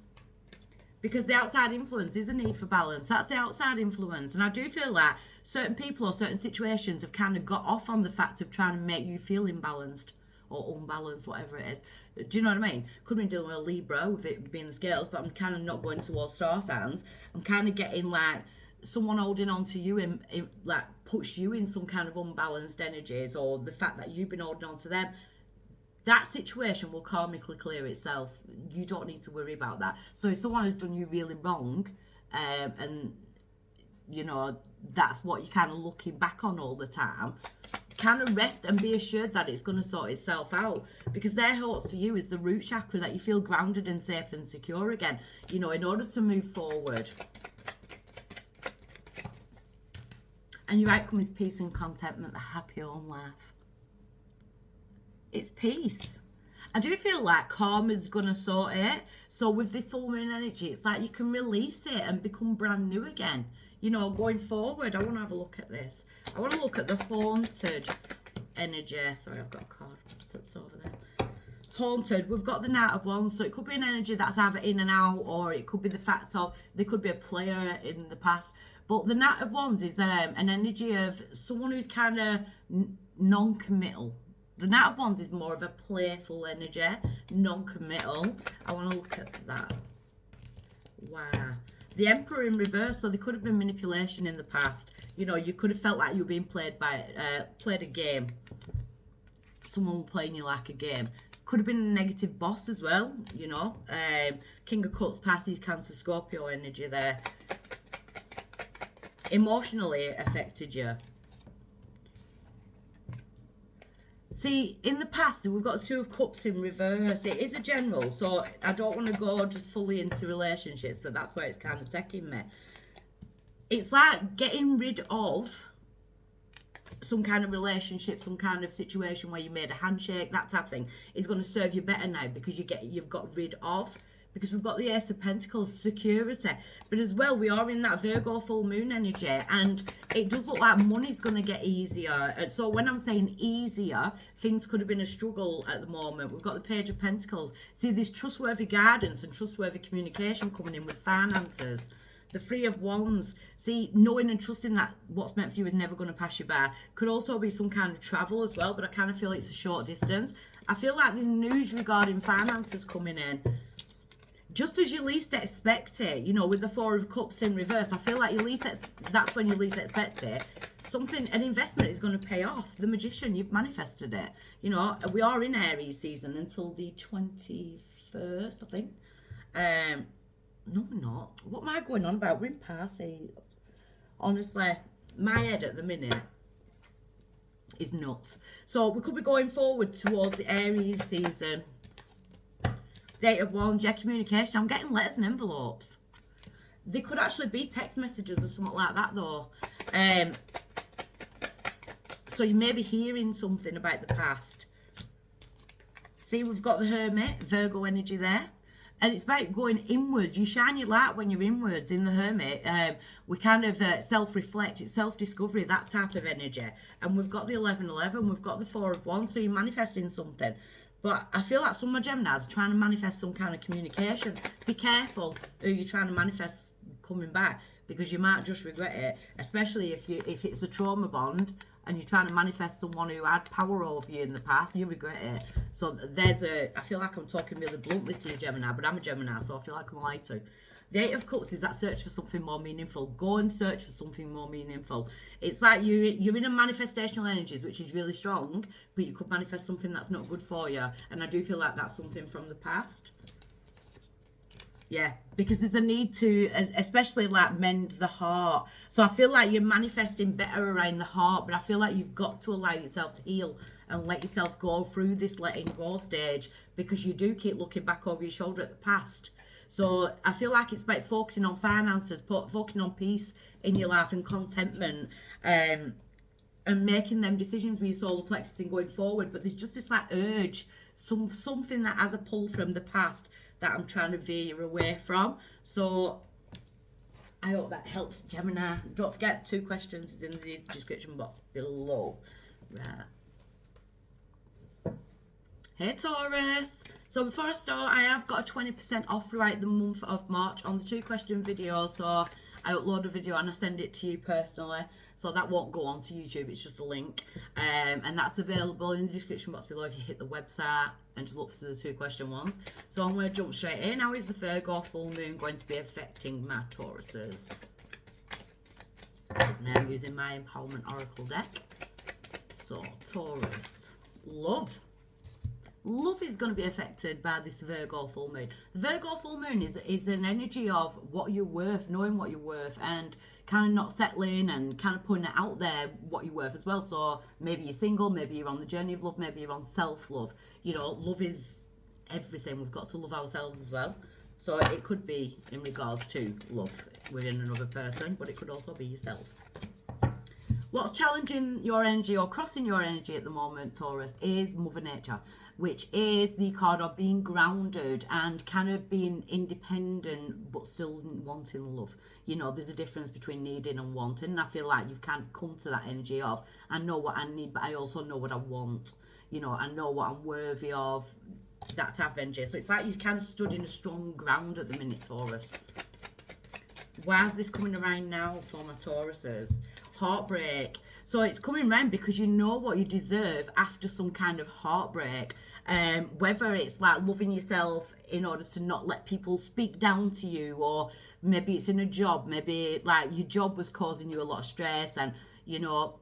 Because the outside influence is a need for balance. That's the outside influence. And I do feel like certain people or certain situations have kind of got off on the fact of trying to make you feel imbalanced or unbalanced, whatever it is. Do you know what I mean? Could be dealing with a Libra with it being the scales, but I'm kind of not going towards star signs. I'm kind of getting like someone holding on to you in like puts you in some kind of unbalanced energies, or the fact that you've been holding on to them. That situation will karmically clear itself. You don't need to worry about that. So if someone has done you really wrong, and you know, that's what you're kind of looking back on all the time, kind of rest and be assured that it's going to sort itself out, because their thoughts to you is the root chakra, that you feel grounded and safe and secure again, you know, in order to move forward. And your outcome is peace and contentment, the happy home life. It's peace. I do feel like karma's going to sort it. So with this full moon energy, it's like you can release it and become brand new again. You know, going forward. I want to have a look at this. I want to look at the haunted energy. Sorry, I've got a card flipped over there. Haunted. We've got the Knight of Wands. So it could be an energy that's either in and out, or it could be the fact of there could be a player in the past. But the Knight of Wands is an energy of someone who's kind of non-committal. The Knight of Wands is more of a playful energy, non-committal. I want to look at that. Wow. The Emperor in reverse, so there could have been manipulation in the past. You know, you could have felt like you were being played a game. Someone playing you like a game. Could have been a negative boss as well, you know. King of Cups, Pisces, Cancer, Scorpio energy there. Emotionally affected you. See, in the past, we've got Two of Cups in reverse. It is a general, so I don't want to go just fully into relationships, but that's where it's kind of taking me. It's like getting rid of some kind of relationship, some kind of situation where you made a handshake, that type of thing, is going to serve you better now, because you've got rid of. Because we've got the Ace of Pentacles, security. But as well, we are in that Virgo full moon energy. And it does look like money's going to get easier. And so when I'm saying easier, things could have been a struggle at the moment. We've got the Page of Pentacles. See, there's trustworthy guidance and trustworthy communication coming in with finances. The Three of Wands. See, knowing and trusting that what's meant for you is never going to pass you by. Could also be some kind of travel as well, but I kind of feel it's a short distance. I feel like there's news regarding finances coming in. Just as you least expect it, you know, with the Four of Cups in reverse, I feel like that's when you least expect it. An investment is going to pay off. The Magician, you've manifested it. You know, we are in Aries season until the 21st, I think. No, we're not. What am I going on about? We're in Pisces. Honestly, my head at the minute is nuts. So we could be going forward towards the Aries season. Eight of Wands, yeah, communication. I'm getting letters and envelopes. They could actually be text messages or something like that, though. So you may be hearing something about the past. See, we've got the Hermit, Virgo energy there. And it's about going inwards. You shine your light when you're inwards in the Hermit. We kind of self-reflect. It's self-discovery, that type of energy. And we've got the 1111. We've got the Four of Wands. So you're manifesting something. But I feel like some of my Geminis are trying to manifest some kind of communication. Be careful who you're trying to manifest coming back, because you might just regret it, especially if it's a trauma bond and you're trying to manifest someone who had power over you in the past, you regret it. So I feel like I'm talking really bluntly to you, Gemini, but I'm a Gemini, so I feel like I'm allowed to. The Eight of Cups is that search for something more meaningful. Go and search for something more meaningful. It's like you're in a manifestational energies, which is really strong, but you could manifest something that's not good for you. And I do feel like that's something from the past. Yeah, because there's a need to, especially like mend the heart. So I feel like you're manifesting better around the heart, but I feel like you've got to allow yourself to heal and let yourself go through this letting go stage, because you do keep looking back over your shoulder at the past. So I feel like it's about focusing on finances, focusing on peace in your life and contentment, and making them decisions with your solar plexus and going forward. But there's just this like urge, something that has a pull from the past that I'm trying to veer you away from. So I hope that helps, Gemini. Don't forget, 2 questions is in the description box below. Right. Hey Taurus. So before I start, I have got a 20% off throughout the month of March on the 2-question video. So I upload a video and I send it to you personally. So that won't go on to YouTube, it's just a link. And that's available in the description box below if you hit the website and just look for the 2-question ones. So I'm going to jump straight in. How is the Virgo full moon going to be affecting my Tauruses? And I'm using my Empowerment Oracle deck. So Taurus, love. love is going to be affected by this Virgo full moon. The Virgo full moon is an energy of what you're worth, knowing what you're worth, and kind of not settling and kind of putting it out there what you're worth as well. So maybe you're single, maybe you're on the journey of love, maybe you're on self-love. You know, love is everything. We've got to love ourselves as well. So it could be in regards to love within another person, but it could also be yourself. What's challenging your energy or crossing your energy at the moment, Taurus, is Mother Nature, which is the card of being grounded and kind of being independent but still wanting love. You know, there's a difference between needing and wanting, and I feel like you've kind of come to that energy of, I know what I need, but I also know what I want. You know, I know what I'm worthy of, that type of energy. So it's like you've kind of stood in a strong ground at the minute, Taurus. Why is this coming around now for my Tauruses? Heartbreak. So it's coming around because you know what you deserve after some kind of heartbreak. Whether it's like loving yourself in order to not let people speak down to you, or maybe it's in a job, maybe like your job was causing you a lot of stress and, you know,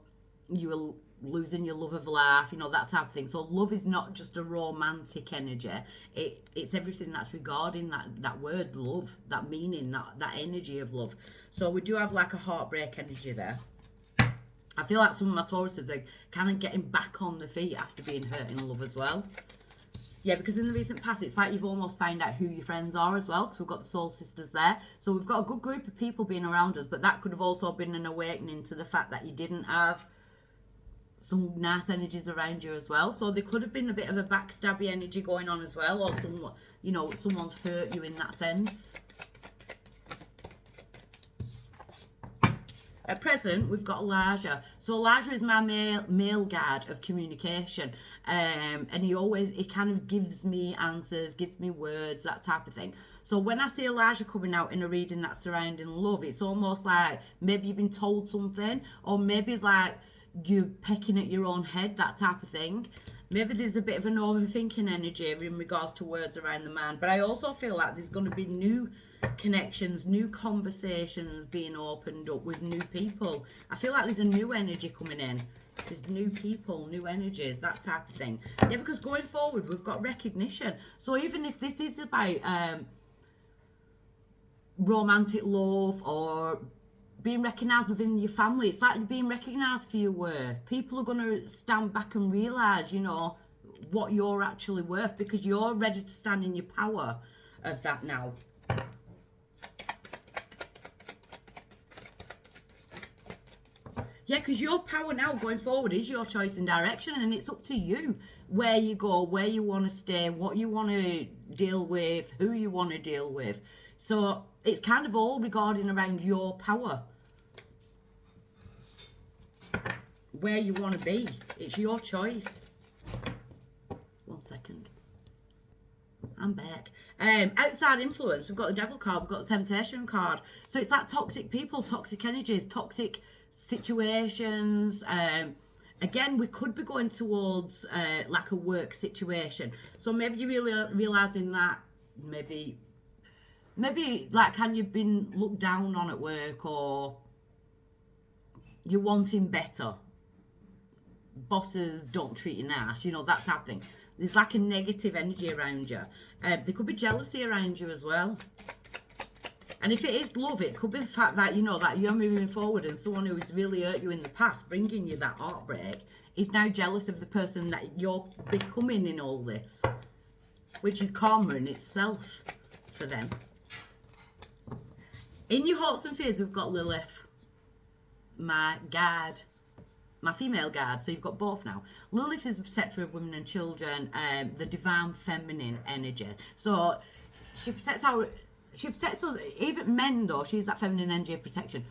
you were losing your love of life, you know, that type of thing. So love is not just a romantic energy. It's everything that's regarding that word love, that meaning, that energy of love. So we do have like a heartbreak energy there. I feel like some of my Tauruses are kind of getting back on their feet after being hurt in love as well. Yeah, because in the recent past, it's like you've almost found out who your friends are as well, because we've got the soul sisters there. So we've got a good group of people being around us, but that could have also been an awakening to the fact that you didn't have some nice energies around you as well. So there could have been a bit of a backstabby energy going on as well, or someone, you know, someone's hurt you in that sense. At present, we've got Elijah. So Elijah is my male guide of communication. And he kind of gives me answers, gives me words, that type of thing. So when I see Elijah coming out in a reading that's surrounding love, it's almost like maybe you've been told something, or maybe like you're pecking at your own head, that type of thing. Maybe there's a bit of an overthinking energy in regards to words around the man. But I also feel like there's going to be new connections, new conversations being opened up with new people. I feel like there's a new energy coming in. There's new people, new energies, that type of thing. Yeah, because going forward, we've got recognition. So even if this is about romantic love or being recognised within your family, it's like being recognised for your worth. People are going to stand back and realise, you know, what you're actually worth, because you're ready to stand in your power of that now. Yeah, because your power now going forward is your choice and direction, and it's up to you where you go, where you want to stay, what you want to deal with, who you want to deal with. So it's kind of all regarding around your power, where you want to be. It's your choice. 1 second. I'm back. Outside influence, we've got the Devil card, we've got the Temptation card. So it's like toxic people, toxic energies, toxic situations. Again, we could be going towards like a work situation. So maybe you're really realising that maybe like can you've been looked down on at work, or you're wanting better. Bosses don't treat you nice, you know, that type of thing. There's like a negative energy around you. There could be jealousy around you as well. And if it is love, it could be the fact that, you know, that you're moving forward and someone who has really hurt you in the past, bringing you that heartbreak, is now jealous of the person that you're becoming in all this, which is karma in itself for them. In your hopes and fears, we've got Lilith, my guide, my female guide. So you've got both now. Lilith is the protector of women and children, the divine feminine energy. So she protects us, even men though, she's that feminine energy of protection.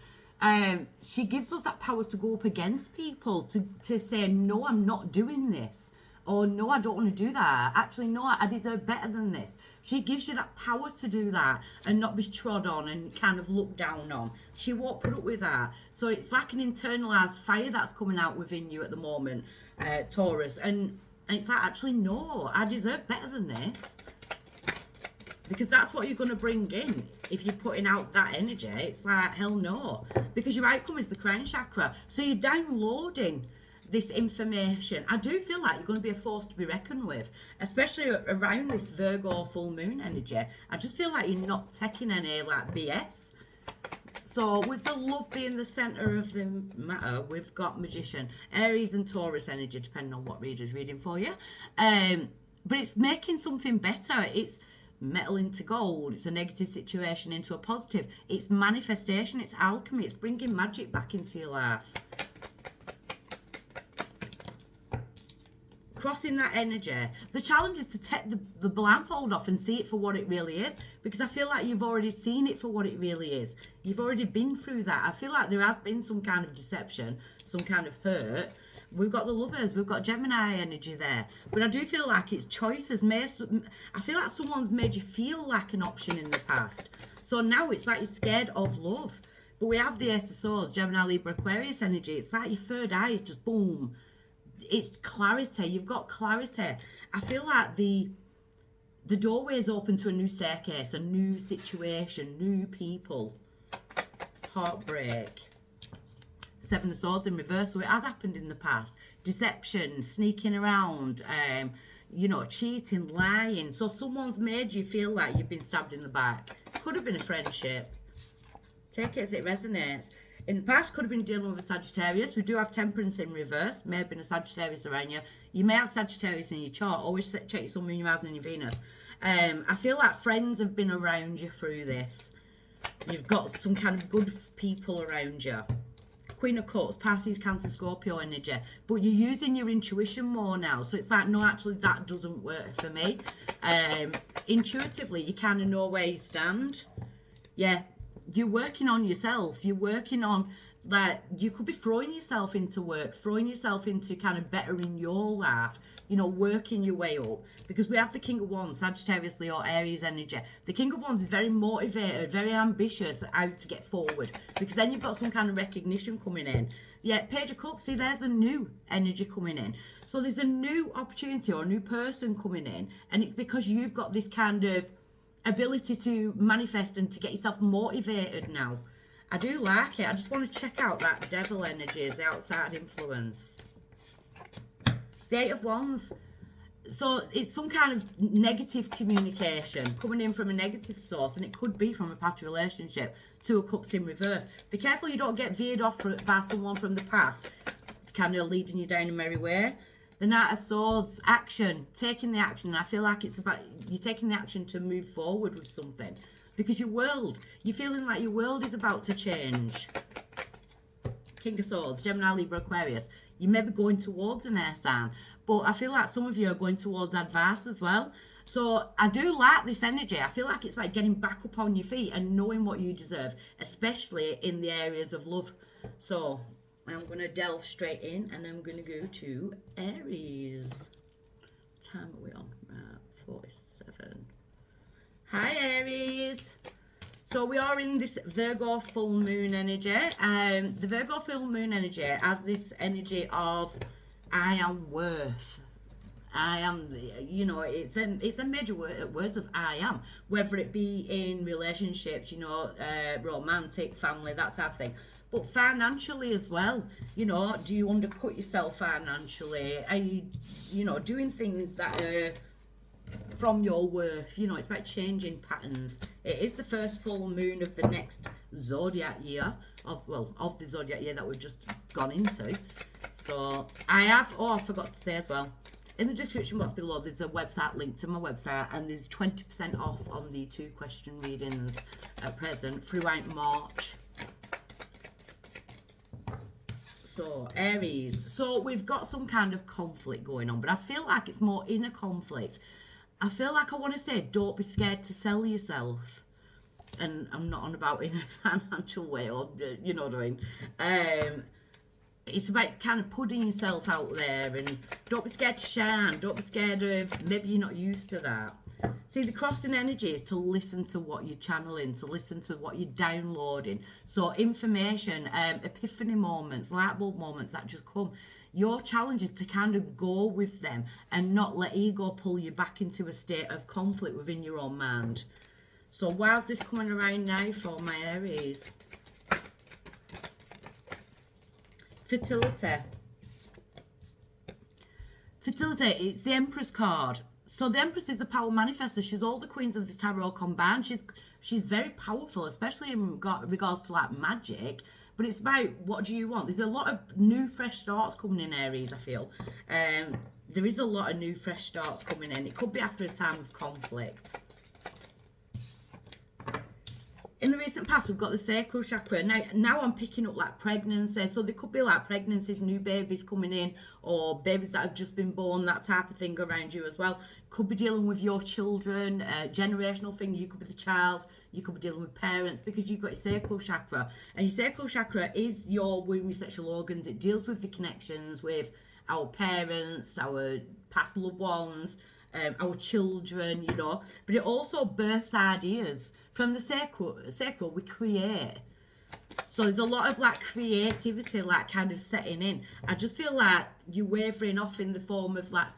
She gives us that power to go up against people, to say, no, I'm not doing this. Or no, I don't want to do that. Actually, no, I deserve better than this. She gives you that power to do that and not be trod on and kind of looked down on. She won't put up with that. So it's like an internalized fire that's coming out within you at the moment, Taurus. And it's like, actually, no, I deserve better than this. Because that's what you're going to bring in if you're putting out that energy. It's like, hell no. Because your outcome is the crown chakra. So you're downloading this information. I do feel like you're going to be a force to be reckoned with, especially around this Virgo full moon energy. I just feel like you're not taking any like BS. So with the love being the centre of the matter, we've got Magician, Aries and Taurus energy, depending on what reader's reading for you. But it's making something better. It's metal into gold. It's a negative situation into a positive. It's manifestation. It's alchemy. It's bringing magic back into your life. Crossing that energy. The challenge is to take the blindfold off and see it for what it really is, because I feel like you've already seen it for what it really is. You've already been through that. I feel like there has been some kind of deception, some kind of hurt. We've got the Lovers, we've got Gemini energy there. But I do feel like it's choices. I feel like someone's made you feel like an option in the past. So now it's like you're scared of love. But we have the Ace of Swords, Gemini, Libra, Aquarius energy. It's like your third eye is just boom. It's clarity. You've got clarity. I feel like the doorway is open to a new staircase, a new situation, new people. Heartbreak. Seven of Swords in reverse. So it has happened in the past. Deception, sneaking around, you know, cheating, lying. So someone's made you feel like you've been stabbed in the back. Could have been a friendship. Take it as it resonates. In the past, could have been dealing with a Sagittarius. We do have Temperance in reverse. May have been a Sagittarius around you. You may have Sagittarius in your chart. Always check your Sun, Moon, your Mars, and your Venus. I feel like friends have been around you through this. You've got some kind of good people around you. Queen of Cups, Pisces, Cancer, Scorpio energy. But you're using your intuition more now. So it's like, no, actually, that doesn't work for me. Intuitively, you kind of know where you stand. Yeah. You're working on yourself. You're working on, like, you could be throwing yourself into work, throwing yourself into kind of bettering your life, you know, working your way up. Because we have the King of Wands, Sagittarius, Leo, Aries energy. The King of Wands is very motivated, very ambitious out to get forward. Because then you've got some kind of recognition coming in. Yeah, Page of Cups, see, there's the new energy coming in. So there's a new opportunity or a new person coming in. And it's because you've got this kind of ability to manifest and to get yourself motivated now. I do like it. I just want to check out that Devil energy as the outside influence. The Eight of Wands. So it's some kind of negative communication coming in from a negative source, and it could be from a past relationship. Two of Cups in reverse. Be careful you don't get veered off by someone from the past, kind of leading you down a merry way. The Knight of Swords, action, taking the action. I feel like it's about you taking the action to move forward with something. Because your world, you're feeling like your world is about to change. King of Swords, Gemini, Libra, Aquarius. You may be going towards an air sign. But I feel like some of you are going towards advice as well. So I do like this energy. I feel like it's like getting back up on your feet and knowing what you deserve. Especially in the areas of love. So I'm going to delve straight in and I'm going to go to Aries. What time are we on? 47. Hi Aries. So we are in this Virgo full moon energy. The Virgo full moon energy has this energy of I am worth. I am, you know, it's a major words of I am. Whether it be in relationships, you know, romantic, family, that type of thing. But financially as well, you know, do you undercut yourself financially? Are you, you know, doing things that are from your worth? You know, it's about changing patterns. It is the first full moon of the next zodiac year, of the zodiac year that we've just gone into. So I forgot to say as well, in the description box below, there's a website link to my website, and there's 20% off on the 2 question readings at present throughout March. So, Aries. So, we've got some kind of conflict going on, but I feel like it's more inner conflict. I feel like I want to say, don't be scared to sell yourself. And I'm not on about in a financial way, or, you know what I mean. It's about kind of putting yourself out there, and don't be scared to shine. Don't be scared of, maybe you're not used to that. See, the crossing energy is to listen to what you're channeling, to listen to what you're downloading. So information, epiphany moments, light bulb moments that just come. Your challenge is to kind of go with them and not let ego pull you back into a state of conflict within your own mind. So why's this coming around now for my Aries? Fertility. Fertility, it's the Empress card. So the Empress is the power manifester. She's all the queens of the tarot combined. She's very powerful, especially in regards to like magic. But it's about, what do you want? There's a lot of new fresh starts coming in, Aries, I feel. There is a lot of new fresh starts coming in. It could be after a time of conflict. In the recent past, we've got the sacral chakra. Now I'm picking up like pregnancy. So there could be like pregnancies, new babies coming in, or babies that have just been born, that type of thing around you as well. Could be dealing with your children, generational thing. You could be the child. You could be dealing with parents because you've got your sacral chakra. And your sacral chakra is your womb, your sexual organs. It deals with the connections with our parents, our past loved ones, our children, you know. But it also births ideas. From the sacral, we create. So there's a lot of like creativity, like kind of setting in. I just feel like you're wavering off in the form of like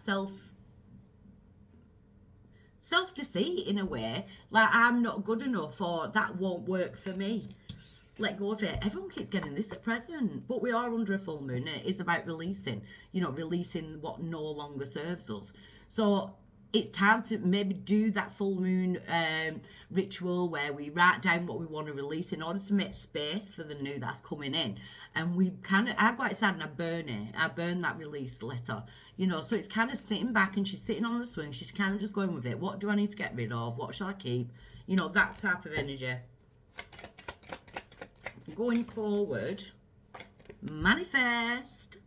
self-deceit in a way. Like, I'm not good enough, or that won't work for me. Let go of it. Everyone keeps getting this at present, but we are under a full moon. It is about releasing, you know, releasing what no longer serves us. So it's time to maybe do that full moon ritual where we write down what we want to release in order to make space for the new that's coming in. And we kind of, I go outside and I burn it. I burn that release letter, you know. So it's kind of sitting back and she's sitting on the swing. She's kind of just going with it. What do I need to get rid of? What shall I keep? You know, that type of energy. Going forward, manifest,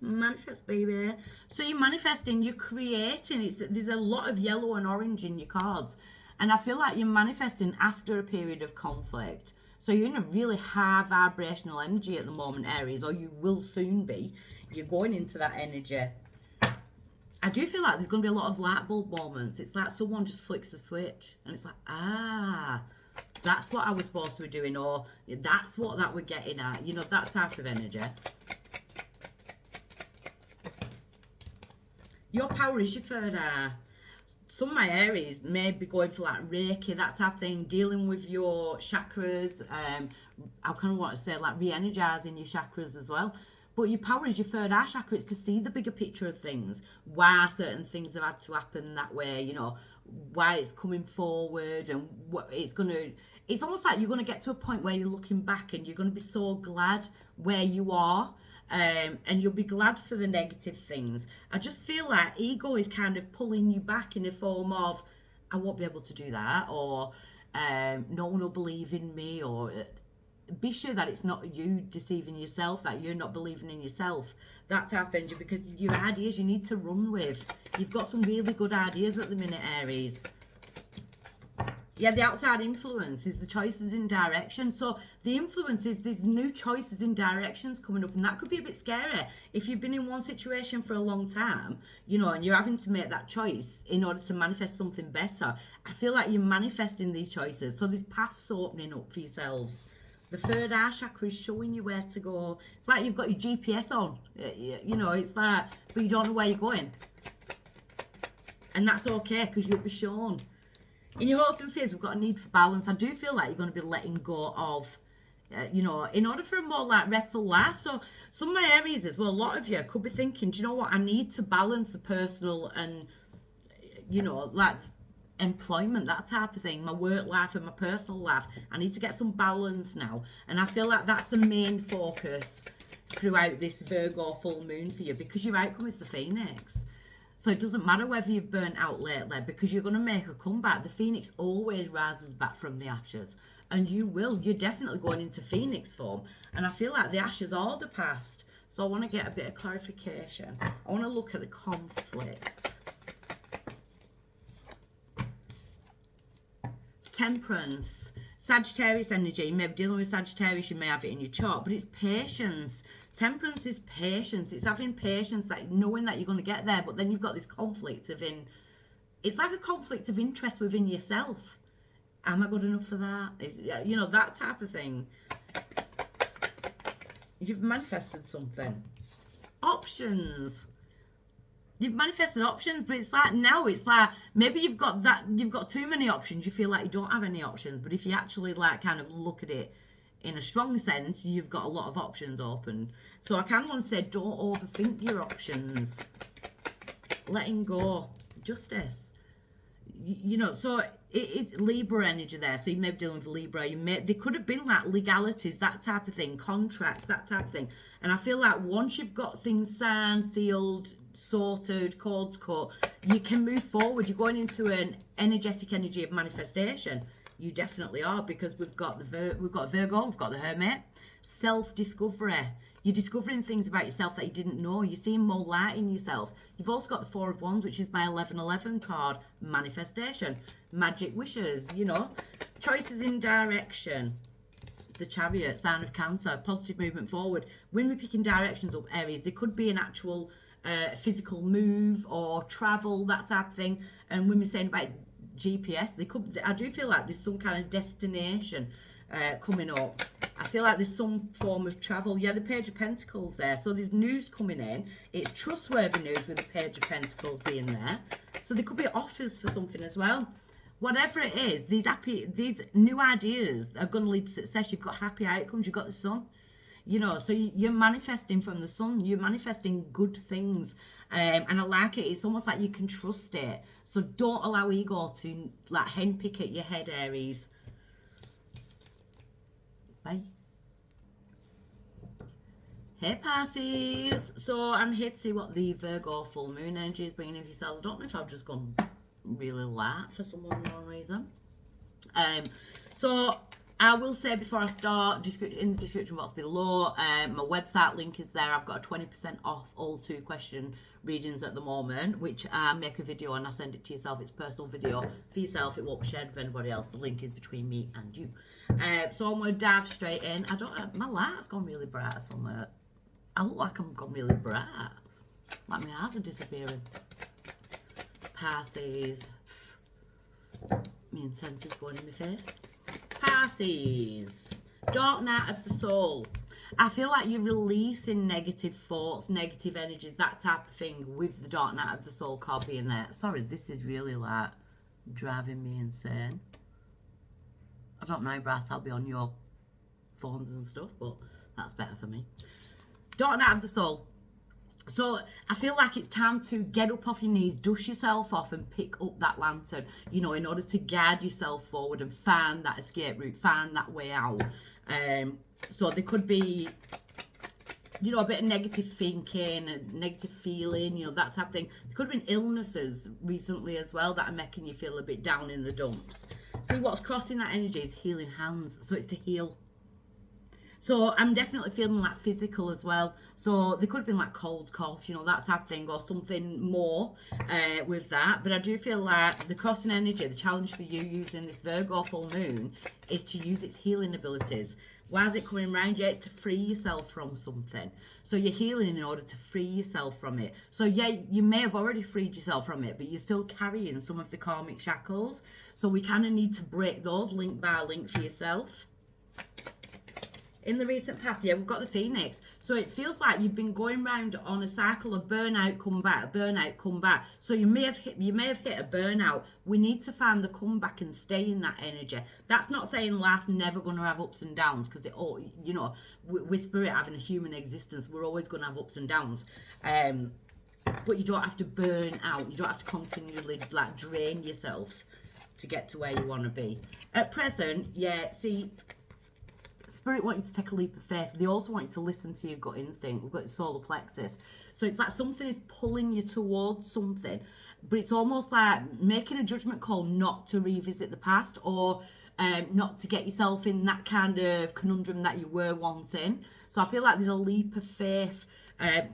baby. So you're manifesting, you're creating. There's a lot of yellow and orange in your cards, and I feel like you're manifesting after a period of conflict. So you're in a really high vibrational energy at the moment, Aries, or you will soon be. You're going into that energy. I do feel like there's going to be a lot of light bulb moments. It's like someone just flicks the switch and it's like, that's what I was supposed to be doing, or that's what that we're getting at, you know, that type of energy. Your power is your third eye. Some of my Aries may be going for like Reiki, that type of thing, dealing with your chakras. I kind of want to say like re-energizing your chakras as well. But your power is your third eye chakra. It's to see the bigger picture of things, why certain things have had to happen that way, you know, why it's coming forward, and what it's going to, it's almost like you're going to get to a point where you're looking back and you're going to be so glad where you are. And you'll be glad for the negative things. I just feel like ego is kind of pulling you back in a form of, I won't be able to do that, or no one will believe in me, or be sure that it's not you deceiving yourself, that you're not believing in yourself, that type of energy, because your ideas you need to run with. You've got some really good ideas at the minute, Aries. Yeah, the outside influence is the choices in direction. So the influence is there's new choices in directions coming up, and that could be a bit scary if you've been in one situation for a long time, you know, and you're having to make that choice in order to manifest something better. I feel like you're manifesting these choices. So there's paths opening up for yourselves. The third eye chakra is showing you where to go. It's like you've got your GPS on, you know, it's like, but you don't know where you're going. And that's okay, because you'll be shown. In your hopes and fears, we've got a need for balance. I do feel like you're going to be letting go of, you know, in order for a more like restful life. So some of my Aries as well, a lot of you could be thinking, do you know what, I need to balance the personal and, you know, like employment, that type of thing, my work life and my personal life. I need to get some balance now. And I feel like that's the main focus throughout this Virgo full moon for you, because your outcome is the Phoenix. So it doesn't matter whether you've burnt out lately, because you're going to make a comeback. The Phoenix always rises back from the ashes. And you will. You're definitely going into Phoenix form. And I feel like the ashes are the past. So I want to get a bit of clarification. I want to look at the conflict. Temperance. Sagittarius energy. You may be dealing with Sagittarius. You may have it in your chart. But it's patience. Temperance is patience. It's having patience, like knowing that you're going to get there, but then you've got this conflict of it's like a conflict of interest within yourself. Am I good enough for that? You know, that type of thing. You've manifested something. Options. You've manifested options, but it's like now it's like maybe you've got too many options. You feel like you don't have any options, but if you actually like kind of look at it in a strong sense, you've got a lot of options open. So I kind of want to say, don't overthink your options. letting go, justice. You know, so it's Libra energy there. So you may be dealing with Libra. They could have been like legalities, that type of thing, contracts, that type of thing. And I feel like once you've got things signed, sealed, sorted, cords cut, you can move forward. You're going into an energetic energy of manifestation. You definitely are, because we've got Virgo, we've got the Hermit, self-discovery. You're discovering things about yourself that you didn't know. You're seeing more light in yourself. You've also got the Four of Wands, which is my 1111 card, manifestation, magic wishes, you know, choices in direction. The Chariot, sign of Cancer, positive movement forward. When we're picking directions up, Aries, there could be an actual physical move or travel, that type of thing. And when we're saying about GPS, I do feel like there's some kind of destination coming up. I feel like there's some form of travel. Yeah, the Page of Pentacles there. So there's news coming in. It's trustworthy news with the Page of Pentacles being there. So there could be offers for something as well. Whatever it is, these new ideas are going to lead to success. You've got happy outcomes. You've got the sun. You know, so you're manifesting from the sun. You're manifesting good things. And I like it. It's almost like you can trust it. So don't allow ego to like henpick at your head, Aries. Bye. Hey Pisces. So I'm here to see what the Virgo full moon energy is bringing in yourselves. I don't know if I've just gone really light for some unknown reason. So I will say before I start, in the description box below, my website link is there. I've got a 20% off all 2 question readings at the moment, which I make a video and I send it to yourself. It's a personal video for yourself. It won't be shared with anybody else. The link is between me and you. So I'm going to dive straight in. My light's gone really bright somewhere. I look like I'm gone really bright. Like my eyes are disappearing. Pisces. My incense is going in my face. Pisces. Dark night of the soul. I feel like you're releasing negative thoughts, negative energies, that type of thing with the dark night of the soul card being there. Sorry, this is really like driving me insane. I don't know how bright I'll be on your phones and stuff, but that's better for me. Dark night of the soul. So I feel like it's time to get up off your knees, dust yourself off and pick up that lantern, you know, in order to guide yourself forward and find that escape route, find that way out. So there could be, you know, a bit of negative thinking, a negative feeling, you know, that type of thing. There could have been illnesses recently as well that are making you feel a bit down in the dumps. See, what's crossing that energy is healing hands. So it's to heal. So I'm definitely feeling like physical as well. So there could have been like cold, cough, you know, that type of thing, or something more with that. But I do feel like the crossing energy, the challenge for you using this Virgo full moon is to use its healing abilities. Why is it coming around? Yeah, it's to free yourself from something. So you're healing in order to free yourself from it. So yeah, you may have already freed yourself from it, but you're still carrying some of the karmic shackles. So we kind of need to break those link by link for yourself. In the recent past, yeah, we've got the Phoenix. So it feels like you've been going round on a cycle of burnout, come back, burnout, come back. So you may have hit a burnout. We need to find the comeback and stay in that energy. That's not saying life's never going to have ups and downs, because it all, you know, with spirit having a human existence, we're always going to have ups and downs. But you don't have to burn out. You don't have to continually like drain yourself to get to where you want to be. At present, yeah, see, Spirit want you to take a leap of faith. They also want you to listen to your gut instinct. We've got your solar plexus. So it's like something is pulling you towards something. But it's almost like making a judgment call not to revisit the past, or not to get yourself in that kind of conundrum that you were once in. So I feel like there's a leap of faith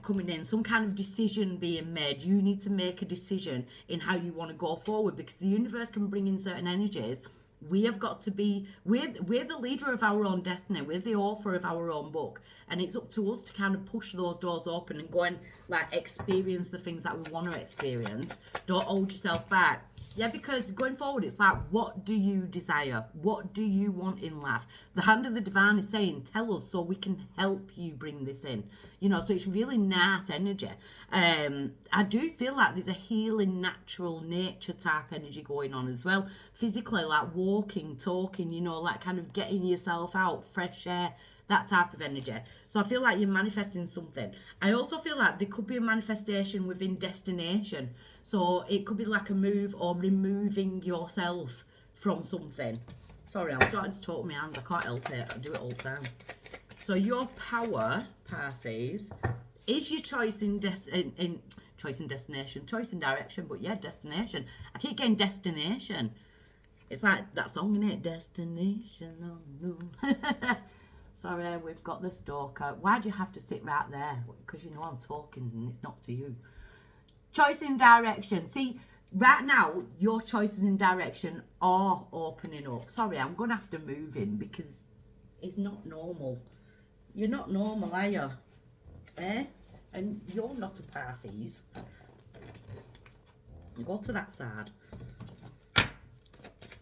coming in, some kind of decision being made. You need to make a decision in how you want to go forward, because the universe can bring in certain energies. We have got to be, we're the leader of our own destiny. We're the author of our own book. And it's up to us to kind of push those doors open and go and like experience the things that we want to experience. Don't hold yourself back. Yeah, because going forward, it's like, what do you desire? What do you want in life? The hand of the divine is saying, tell us so we can help you bring this in. You know, so it's really nice energy. I do feel like there's a healing, natural nature type energy going on as well. Physically, like walking, talking, you know, like kind of getting yourself out, fresh air, that type of energy. So I feel like you're manifesting something. I also feel like there could be a manifestation within destination. So it could be like a move or removing yourself from something. Sorry, I'm starting to talk with my hands. I can't help it. I do it all the time. So your power, Pisces, is your choice in choice in destination, choice in direction, but yeah, destination. I keep getting destination. It's like that song, innit? Destination on the moon. Sorry, we've got the stalker. Why do you have to sit right there? Because you know I'm talking and it's not to you. Choice in direction. See, right now, your choices in direction are opening up. Sorry, I'm going to have to move in because it's not normal. You're not normal, are you? Eh? And you're not a Pisces. Go to that side.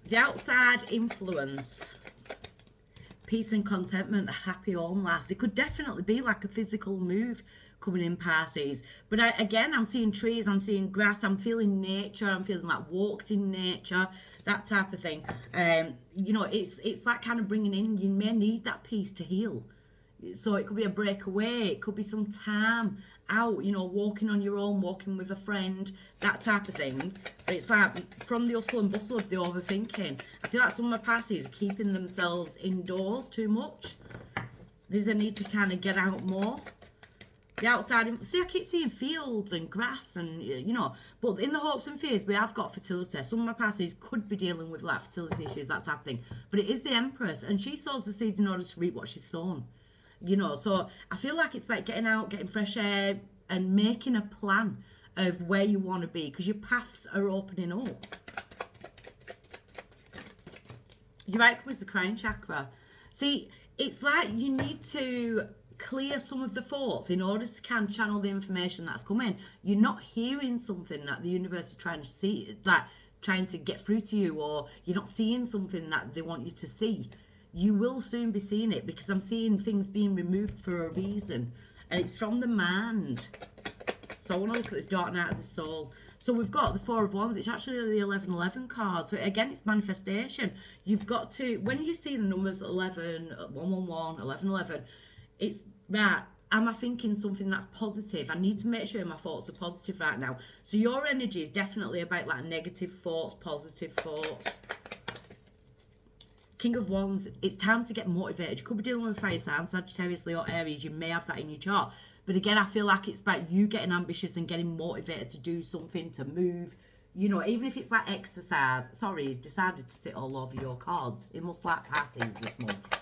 The outside influence. Peace and contentment, a happy home life. There could definitely be like a physical move coming in, Pisces. But again, I'm seeing trees, I'm seeing grass, I'm feeling nature, I'm feeling like walks in nature, that type of thing. You know, it's like kind of bringing in, you may need that peace to heal. So it could be a breakaway, it could be some time out, you know, walking on your own, walking with a friend, that type of thing. But it's like from the hustle and bustle of the overthinking. I feel like some of my Pisces are keeping themselves indoors too much. There's a need to kind of get out more. The outside, see, I keep seeing fields and grass and, you know, but in the hopes and fears, we have got fertility. Some of my Pisces could be dealing with like fertility issues, that type of thing. But it is the Empress, and she sows the seeds in order to reap what she's sown. You know, so I feel like it's about getting out, getting fresh air, and making a plan of where you want to be, because your paths are opening up. Your right is the crown chakra. See, it's like you need to clear some of the thoughts in order to kind of channel the information that's coming. You're not hearing something that the universe is trying to see, like trying to get through to you, or you're not seeing something that they want you to see. You will soon be seeing it, because I'm seeing things being removed for a reason, and it's from the mind. So I want to look at this dark night of the soul. So we've got the Four of Wands. It's actually the 1111 card. So again, it's manifestation. You've got to, when you see the numbers 11, 111, 1111, it's right. Am I thinking something that's positive? I need to make sure my thoughts are positive right now. So your energy is definitely about like negative thoughts, positive thoughts. King of Wands, it's time to get motivated. You could be dealing with fire sign, Sagittarius, Leo, Aries. You may have that in your chart. But again, I feel like it's about you getting ambitious and getting motivated to do something, to move. You know, even if it's like exercise. Sorry, he's decided to sit all over your cards. He must like parties this month.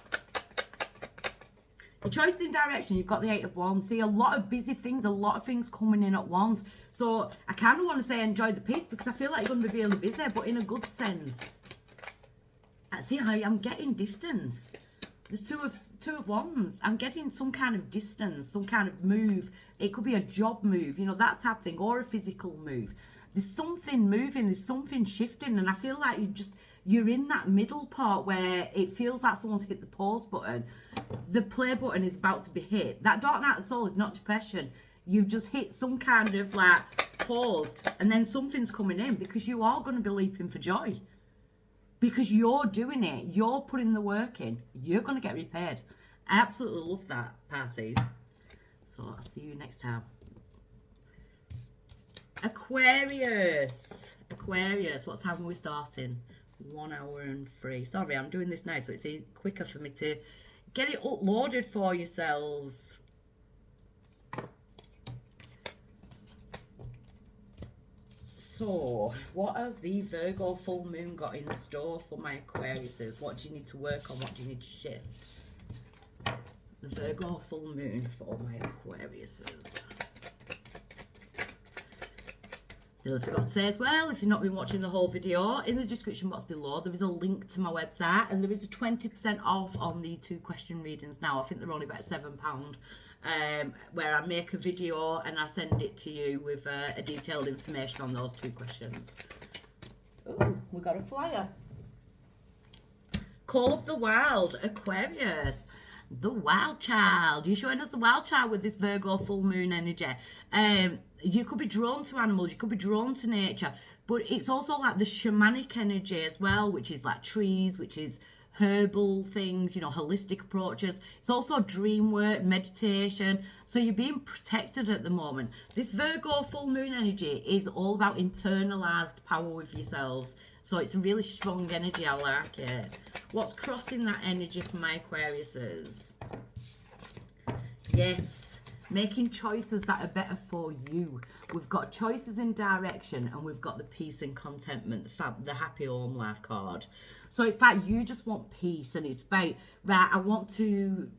Your choice in direction, you've got the Eight of Wands. See, a lot of busy things, a lot of things coming in at once. So I kind of want to say enjoy the peace, because I feel like you're going to be really busy, but in a good sense. See how I'm getting distance. There's two of Wands. I'm getting some kind of distance, some kind of move. It could be a job move, you know, that type of thing, or a physical move. There's something moving, there's something shifting, and I feel like you're in that middle part where it feels like someone's hit the pause button. The play button is about to be hit. That dark night of the soul is not depression. You've just hit some kind of like pause, and then something's coming in, because you are going to be leaping for joy. Because you're doing it, you're putting the work in, you're going to get repaid. I absolutely love that, Pisces. So I'll see you next time. Aquarius. Aquarius, what time are we starting? 1 hour and 3. Sorry, I'm doing this now, so it's quicker for me to get it uploaded for yourselves. So, what has the Virgo full moon got in store for my Aquariuses? What do you need to work on? What do you need to shift? The Virgo full moon for my Aquariuses. I forgot to say as well, if you've not been watching the whole video, in the description box below there is a link to my website, and there is a 20% off on the 2 question readings now. I think they're only about £7. Where I make a video and I send it to you with a detailed information on those 2 questions. Oh, we got a flyer. Call of the Wild, Aquarius. The wild child. You're showing us the wild child with this Virgo full moon energy. You could be drawn to animals, you could be drawn to nature, but it's also like the shamanic energy as well, which is like trees, which is herbal things, you know, holistic approaches. It's also dream work, meditation. So you're being protected at the moment. This Virgo full moon energy is all about internalized power with yourselves. So it's a really strong energy. I like it. What's crossing that energy for my Aquariuses? Yes, making choices that are better for you. We've got choices in direction, and we've got the peace and contentment, the happy home life card. So it's like you just want peace, and it's about, right, I want to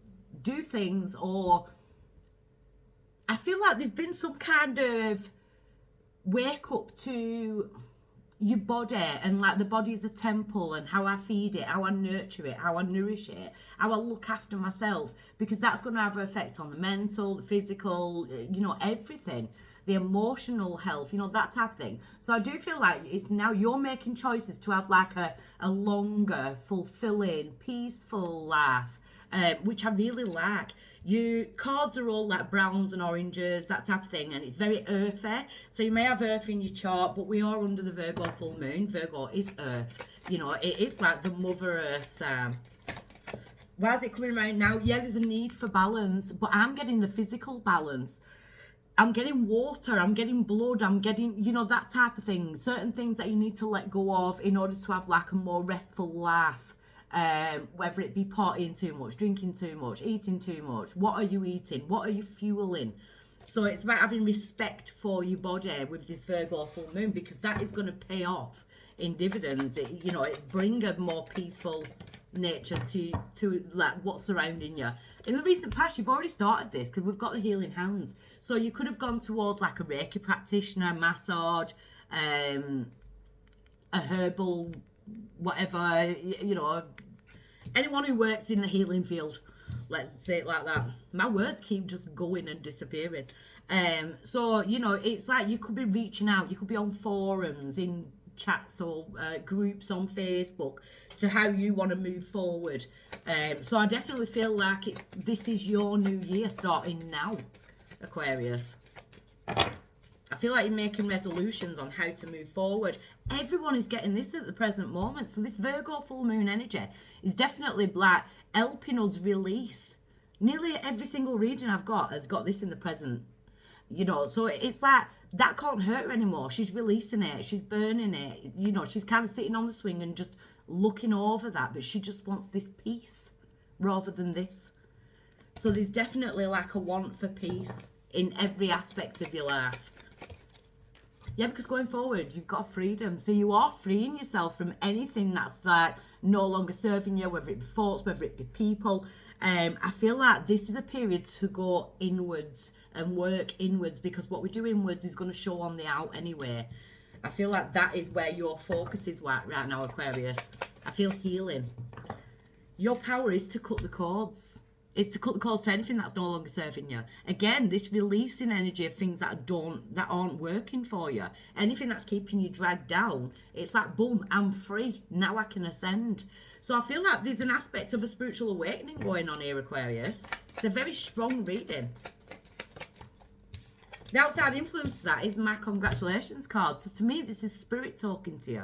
do things, or I feel like there's been some kind of wake up to your body, and like the body is a temple, and how I feed it, how I nurture it, how I nourish it, how I look after myself, because that's going to have an effect on the mental, the physical, you know, everything, the emotional health, you know, that type of thing. So I do feel like it's now you're making choices to have like a longer, fulfilling, peaceful life, which I really like. Your cards are all like browns and oranges, that type of thing, and it's very earthy. So you may have earth in your chart, but we are under the Virgo full moon. Virgo is earth. You know, it is like the Mother Earth sign. Why is it coming around now? Yeah, there's a need for balance, but I'm getting the physical balance. I'm getting water, I'm getting blood, I'm getting, you know, that type of thing. Certain things that you need to let go of in order to have like a more restful life. Whether it be partying too much, drinking too much, eating too much. What are you eating? What are you fueling? So it's about having respect for your body with this Virgo full moon, because that is going to pay off in dividends. You know, it bring a more peaceful nature to like what's surrounding you. In the recent past, you've already started this because we've got the healing hands. So you could have gone towards like a Reiki practitioner, massage, a herbal, whatever, you know, anyone who works in the healing field, let's say it like that. My words keep just going and disappearing. So, you know, it's like you could be reaching out, you could be on forums, in chats or groups on Facebook to how you want to move forward. So I definitely feel like this is your new year starting now, Aquarius. I feel like you're making resolutions on how to move forward. Everyone is getting this at the present moment. So this Virgo full moon energy is definitely like helping us release. Nearly every single reading I've got has got this in the present. You know, so it's like that can't hurt her anymore. She's releasing it. She's burning it. You know, she's kind of sitting on the swing and just looking over that. But she just wants this peace rather than this. So there's definitely like a want for peace in every aspect of your life. Yeah, because going forward, you've got freedom. So you are freeing yourself from anything that's like no longer serving you, whether it be thoughts, whether it be people. I feel like this is a period to go inwards and work inwards, because what we do inwards is going to show on the out anyway. I feel like that is where your focus is right now, Aquarius. I feel healing. Your power is to cut the cords. It's to cut the cords to anything that's no longer serving you. Again, this releasing energy of things that aren't working for you. Anything that's keeping you dragged down, it's like, boom, I'm free. Now I can ascend. So I feel like there's an aspect of a spiritual awakening going on here, Aquarius. It's a very strong reading. The outside influence to that is my congratulations card. So to me, this is spirit talking to you.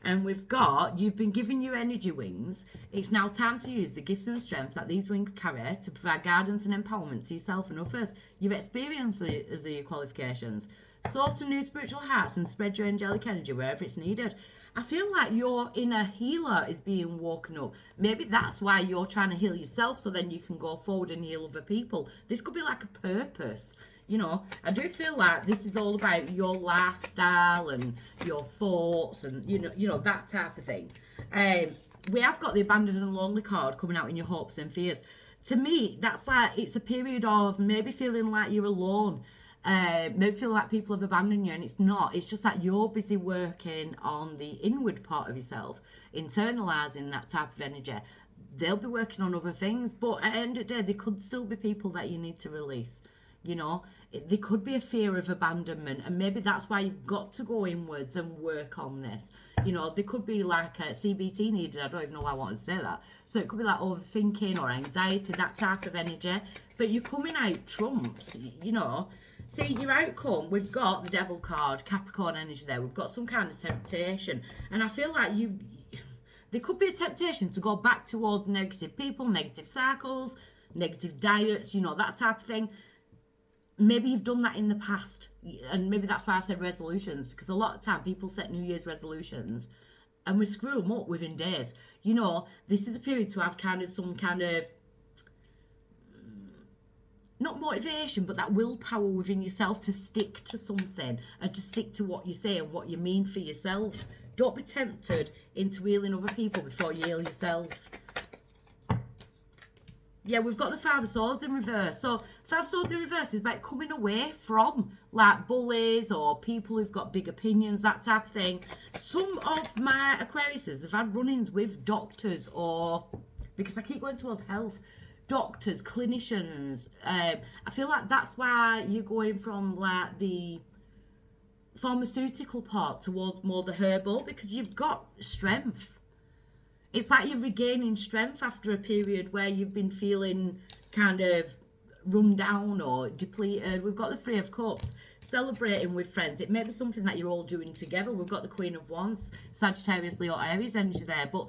And we've got, you've been given your energy wings. It's now time to use the gifts and strengths that these wings carry to provide guidance and empowerment to yourself and others. You've experienced as your qualifications. Source to new spiritual hearts and spread your angelic energy wherever it's needed. I feel like your inner healer is being woken up. Maybe that's why you're trying to heal yourself, so then you can go forward and heal other people. This could be like a purpose. You know, I do feel like this is all about your lifestyle and your thoughts and, you know, that type of thing. We have got the abandoned and lonely card coming out in your hopes and fears. To me, that's like, it's a period of maybe feeling like you're alone. Maybe feeling like people have abandoned you, and it's not. It's just that you're busy working on the inward part of yourself, internalizing that type of energy. They'll be working on other things, but at the end of the day, there could still be people that you need to release. You know, there could be a fear of abandonment, and maybe that's why you've got to go inwards and work on this. You know, there could be like a CBT needed. I don't even know why I wanted to say that. So it could be like overthinking or anxiety, that type of energy. But you're coming out trumps, you know. See, your outcome, we've got the devil card, Capricorn energy there. We've got some kind of temptation. And I feel like there could be a temptation to go back towards negative people, negative cycles, negative diets, you know, that type of thing. Maybe you've done that in the past, and maybe that's why I said resolutions, because a lot of time people set New Year's resolutions and we screw them up within days. You know, this is a period to have kind of some kind of, not motivation, but that willpower within yourself to stick to something and to stick to what you say and what you mean for yourself. Don't be tempted into healing other people before you heal yourself. Yeah, we've got the Five of Swords in reverse. So, Five of Swords in reverse is about coming away from, like, bullies or people who've got big opinions, that type of thing. Some of my Aquariuses have had run-ins with doctors or, because I keep going towards health, doctors, clinicians. I feel like that's why you're going from, like, the pharmaceutical part towards more the herbal, because you've got strength. It's like you're regaining strength after a period where you've been feeling kind of run down or depleted. We've got the Three of Cups, celebrating with friends. It may be something that you're all doing together. We've got the Queen of Wands, Sagittarius, Leo, Aries energy there. But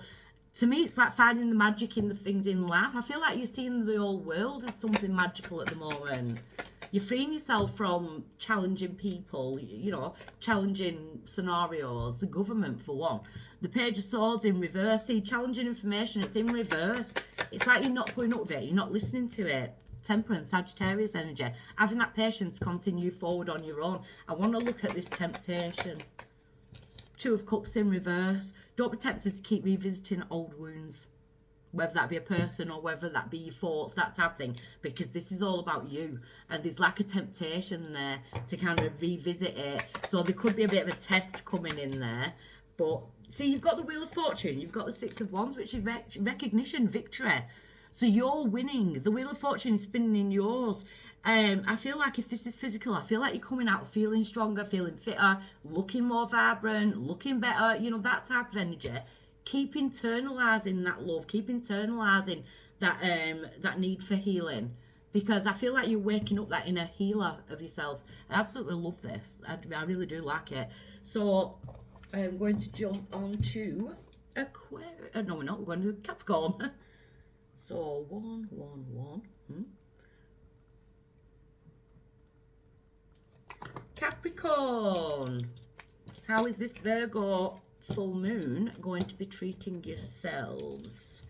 to me, it's like finding the magic in the things in life. I feel like you're seeing the whole world as something magical at the moment. You're freeing yourself from challenging people, you know, challenging scenarios, the government for one. The Page of Swords in reverse, see, challenging information, it's in reverse. It's like you're not putting up with it, you're not listening to it. Temperance, Sagittarius energy, having that patience to continue forward on your own. I want to look at this temptation. Two of Cups in reverse. Don't be tempted to keep revisiting old wounds, whether that be a person or whether that be your thoughts, that type of thing, because this is all about you, and there's like a temptation there to kind of revisit it. So there could be a bit of a test coming in there. But see, you've got the Wheel of Fortune, you've got the Six of Wands, which is recognition, victory. So you're winning. The Wheel of Fortune is spinning in yours. I feel like if this is physical, I feel like you're coming out feeling stronger, feeling fitter, looking more vibrant, looking better, you know, that type of energy. Keep internalizing that love, keep internalizing that need for healing, because I feel like you're waking up that inner healer of yourself. I absolutely love this. I really do like it. So I'm going to jump on to Aquarius. No, we're not. We're going to Capricorn. So 1, 1, 1. Capricorn. How is this Virgo full moon going to be treating yourselves?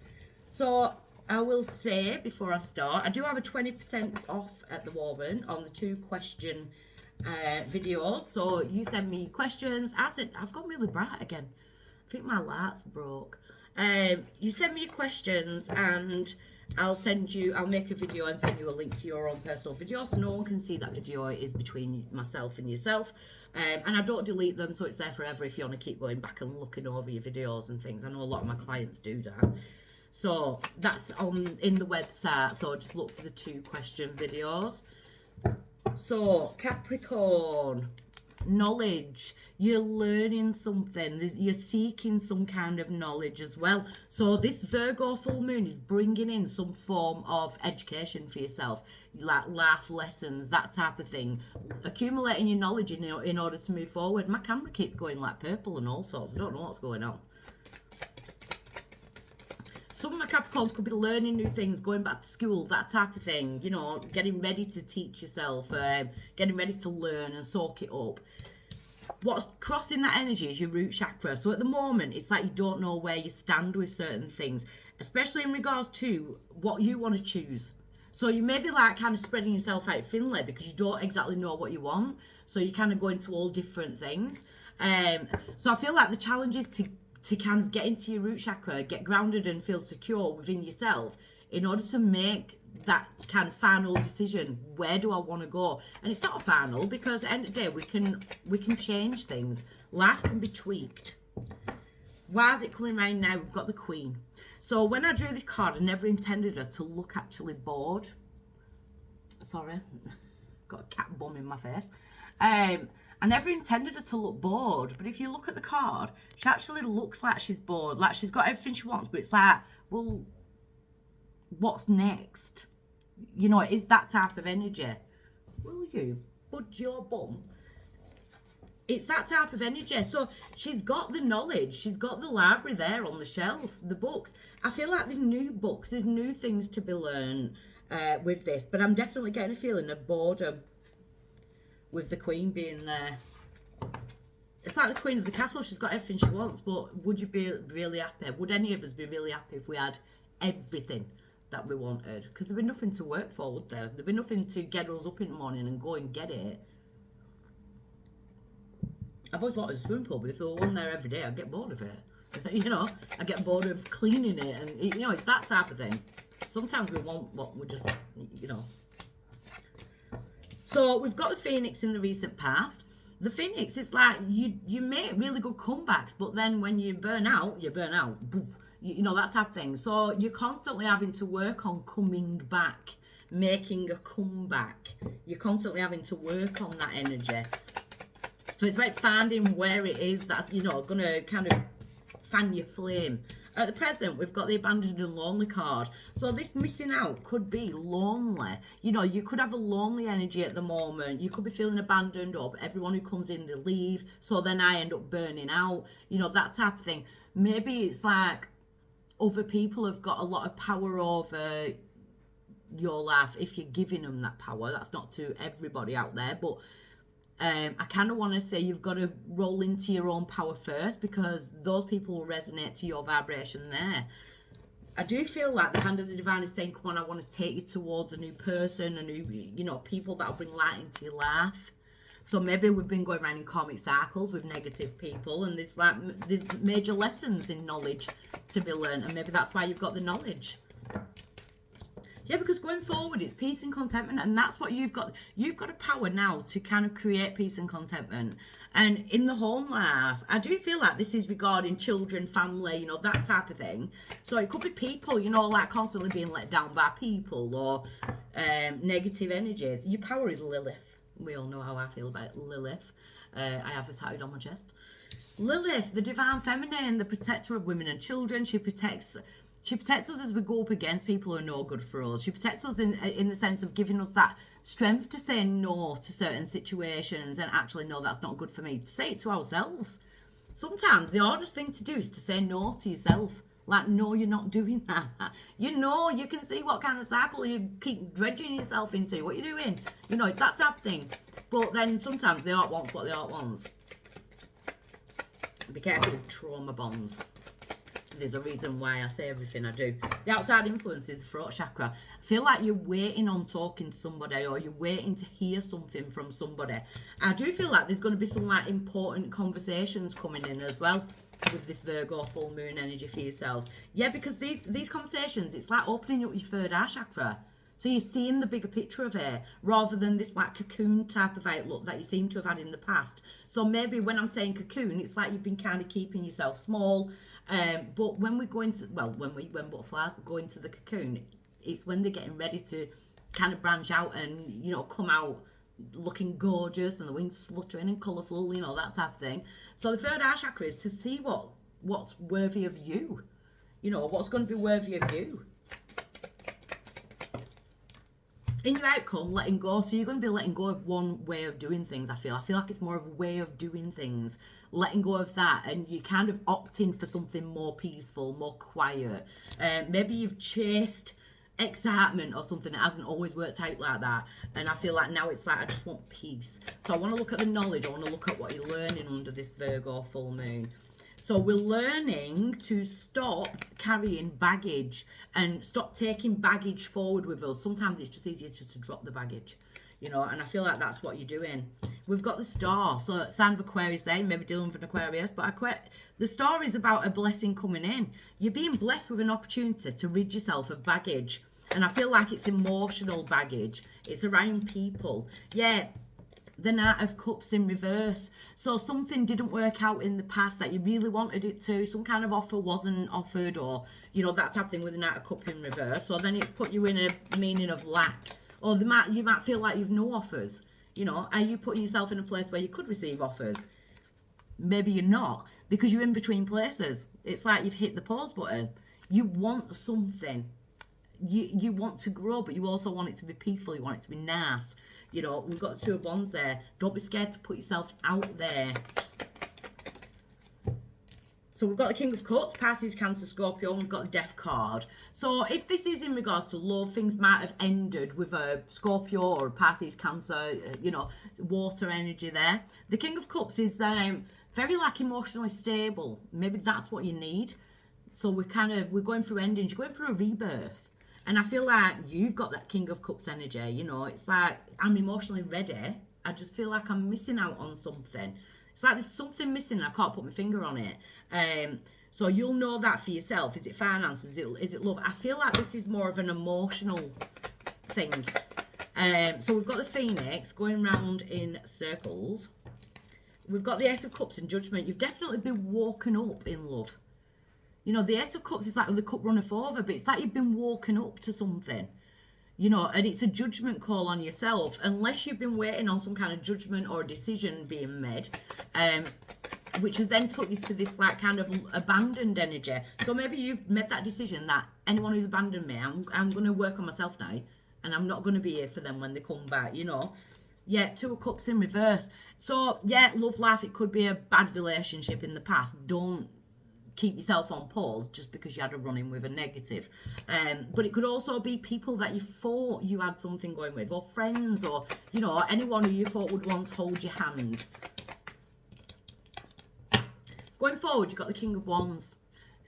So I will say before I start, I do have a 20% off at the moment on the 2 question videos. So you send me questions. I've gone really bright again. I think my lights broke. You send me your questions and I'll make a video and send you a link to your own personal video, so no one can see that video is between myself and yourself. And I don't delete them, so it's there forever if you want to keep going back and looking over your videos and things. I know a lot of my clients do that. So that's in the website, so just look for the 2 question videos. So Capricorn, knowledge. You're learning something, you're seeking some kind of knowledge as well. So this Virgo full moon is bringing in some form of education for yourself, like life lessons, that type of thing, accumulating your knowledge in order to move forward. My camera keeps going like purple and all sorts. I don't know what's going on. Some of my Capricorns could be learning new things, going back to school, that type of thing, you know, getting ready to teach yourself, getting ready to learn and soak it up. What's crossing that energy is your root chakra. So at the moment, it's like you don't know where you stand with certain things, especially in regards to what you want to choose. So you may be like kind of spreading yourself out thinly because you don't exactly know what you want. So you kind of go into all different things. So I feel like the challenge is to kind of get into your root chakra, get grounded and feel secure within yourself in order to make that kind of final decision. Where do I want to go? And it's not a final, because at the end of the day we can change things. Life can be tweaked. Why is it coming around now? We've got the Queen. So when I drew this card, I never intended her to look actually bored. Sorry, got a cat bum in my face. I I never intended her to look bored, but if you look at the card, she actually looks like she's bored, like she's got everything she wants, but it's like, well, what's next? You know, it is that type of energy. Will you budge your bum? It's that type of energy. So she's got the knowledge, she's got the library there on the shelf, the books. I feel like there's new books, there's new things to be learned with this, but I'm definitely getting a feeling of boredom with the Queen being there. It's like the Queen of the Castle, she's got everything she wants, but would you be really happy? Would any of us be really happy if we had everything that we wanted? Because there'd be nothing to work for, would there? There'd be nothing to get us up in the morning and go and get it. I've always wanted a swimming pool, but if there were one there every day, I'd get bored of it. You know, I get bored of cleaning it, and you know, it's that type of thing. Sometimes we want what we just, you know. So we've got the Phoenix in the recent past. The Phoenix, it's like you make really good comebacks, but then when you burn out, you burn out. You know, that type of thing. So you're constantly having to work on coming back, making a comeback. You're constantly having to work on that energy. So it's about finding where it is that's, you know, going to kind of fan your flame. At the present, we've got the abandoned and lonely card. So this missing out could be lonely. You know, you could have a lonely energy at the moment. You could be feeling abandoned, or everyone who comes in, they leave. So then I end up burning out. You know, that type of thing. Maybe it's like other people have got a lot of power over your life if you're giving them that power. That's not to everybody out there, but I kind of want to say you've got to roll into your own power first, because those people will resonate to your vibration there. I do feel like the hand of the divine is saying, come on, I want to take you towards a new person, a new, you know, people that will bring light into your life. So maybe we've been going around in karmic cycles with negative people, and there's major lessons in knowledge to be learned, and maybe that's why you've got the knowledge. Yeah, because going forward, it's peace and contentment, and that's what you've got. You've got a power now to kind of create peace and contentment. And in the home life, I do feel like this is regarding children, family, you know, that type of thing. So it could be people, you know, like constantly being let down by people, or negative energies. Your power is Lilith. We all know how I feel about Lilith. I have it tattooed on my chest. Lilith, the divine feminine, the protector of women and children. She protects us as we go up against people who are no good for us. She protects us in the sense of giving us that strength to say no to certain situations, and actually, no, that's not good for me. To say it to ourselves. Sometimes the hardest thing to do is to say no to yourself. Like, no, you're not doing that. You know, you can see what kind of cycle you keep dredging yourself into. What you're doing. You know, it's that type of thing. But then sometimes the heart wants what the heart wants. Be careful with trauma bonds. There's a reason why I say everything I do. The outside influence is the throat chakra. I feel like you're waiting on talking to somebody, or you're waiting to hear something from somebody. I do feel like there's going to be some like important conversations coming in as well with this Virgo full moon energy for yourselves. Yeah, because these conversations, it's like opening up your third eye chakra. So you're seeing the bigger picture of it, rather than this like cocoon type of outlook that you seem to have had in the past. So maybe when I'm saying cocoon, it's like you've been kind of keeping yourself small. But when we go into, well, when butterflies go into the cocoon, it's when they're getting ready to kind of branch out and, you know, come out looking gorgeous and the wings fluttering and colourful, you know, that type of thing. So the third eye chakra is to see what's worthy of you. You know, what's going to be worthy of you. In your outcome, letting go. So you're going to be letting go of one way of doing things, I feel like it's more of a way of doing things. Letting go of that, and you kind of opting for something more peaceful, more quiet. Maybe you've chased excitement or something that hasn't always worked out like that. And I feel like now it's like, I just want peace. So I want to look at the knowledge. I want to look at what you're learning under this Virgo full moon. So we're learning to stop carrying baggage and stop taking baggage forward with us. Sometimes it's just easier just to drop the baggage, you know, and I feel like that's what you're doing. We've got the star, so sign of Aquarius there, maybe dealing with an Aquarius, but the star is about a blessing coming in. You're being blessed with an opportunity to rid yourself of baggage, and I feel like it's emotional baggage. It's around people. Yeah. The Knight of Cups in reverse. So something didn't work out in the past that you really wanted it to. Some kind of offer wasn't offered, or, you know, that type of thing with the Knight of Cups in reverse. So then it's put you in a meaning of lack. Or you might feel like you've no offers. You know, are you putting yourself in a place where you could receive offers? Maybe you're not, because you're in between places. It's like you've hit the pause button. You want something. You want to grow, but you also want it to be peaceful. You want it to be nice. You know, we've got the Two of Wands there. Don't be scared to put yourself out there. So we've got the King of Cups, Pisces, Cancer, Scorpio, and we've got the Death card. So if this is in regards to love, things might have ended with a Scorpio or a Pisces, Cancer, you know, water energy there. The King of Cups is very like emotionally stable. Maybe that's what you need. So we're going through endings. You're going through a rebirth. And I feel like you've got that King of Cups energy. You know, it's like I'm emotionally ready. I just feel like I'm missing out on something. It's like there's something missing and I can't put my finger on it. So you'll know that for yourself. Is it finances? Is it love? I feel like this is more of an emotional thing. So we've got the Phoenix going round in circles. We've got the Ace of Cups and Judgment. You've definitely been woken up in love. You know, the Ace of Cups is like the cup runneth over, but it's like you've been woken up to something. You know, and it's a judgment call on yourself. Unless you've been waiting on some kind of judgment or decision being made, which has then took you to this like kind of abandoned energy. So maybe you've made that decision that anyone who's abandoned me, I'm going to work on myself now, and I'm not going to be here for them when they come back, you know. Yeah, Two of Cups in reverse. So, yeah, love life, it could be a bad relationship in the past. Don't keep yourself on pause just because you had a run-in with a negative. But it could also be people that you thought you had something going with, or friends, or, you know, anyone who you thought would once hold your hand. Going forward, you've got the King of Wands.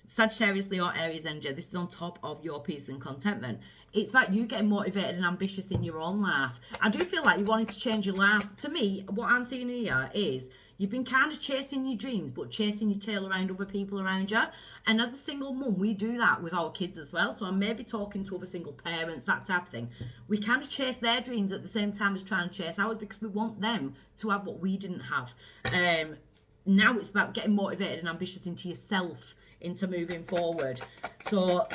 Sagittarius, Leo, Aries energy. This is on top of your peace and contentment. It's like you getting motivated and ambitious in your own life. I do feel like you wanted to change your life. To me, what I'm seeing here is you've been kind of chasing your dreams, but chasing your tail around other people around you. And as a single mum, we do that with our kids as well. So I'm maybe talking to other single parents, that type of thing. We kind of chase their dreams at the same time as trying to chase ours because we want them to have what we didn't have. Now it's about getting motivated and ambitious into yourself, into moving forward. So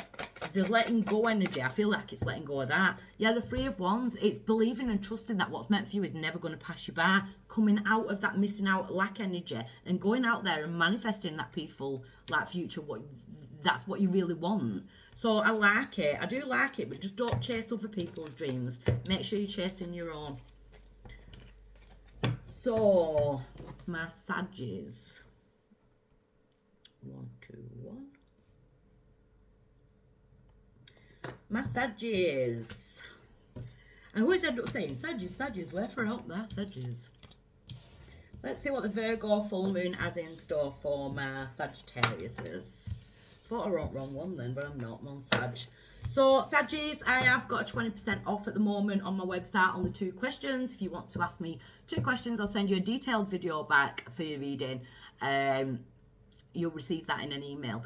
the letting go energy, I feel like it's letting go of that. Yeah, the Three of Wands, it's believing and trusting that what's meant for you is never going to pass you by. Coming out of that missing out lack energy and going out there and manifesting that peaceful like future. That's what you really want. So I like it. I do like it, but just don't chase other people's dreams. Make sure you're chasing your own. So my Saggies. 1, 2, 1. My Saggies. I always end up saying Saggies, where for help there, Saggies. Let's see what the Virgo full moon has in store for my Sagittariuses. Thought I wrote wrong one then, but I'm not. I'm on Sag. So, Saggies, I have got a 20% off at the moment on my website on the 2 questions. If you want to ask me 2 questions, I'll send you a detailed video back for your reading. You'll receive that in an email.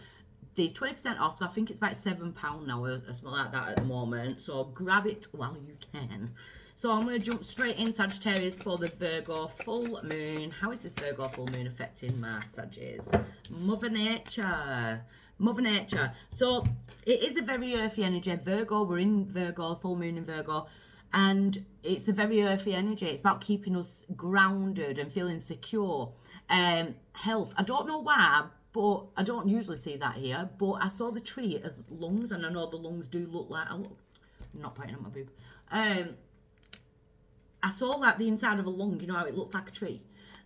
There's 20% off, so I think it's about £7 now or something like that at the moment. So grab it while you can. So I'm going to jump straight in, Sagittarius, for the Virgo full moon. How is this Virgo full moon affecting my Saggies? Mother Nature. Mother Nature. So it is a very earthy energy. Virgo, we're in Virgo, full moon in Virgo. And it's a very earthy energy. It's about keeping us grounded and feeling secure. Health. I don't know why, but I don't usually see that here. But I saw the tree as lungs, and I know the lungs do look like. I'm not pointing at my boob. I saw like the inside of a lung. You know how it looks like a tree.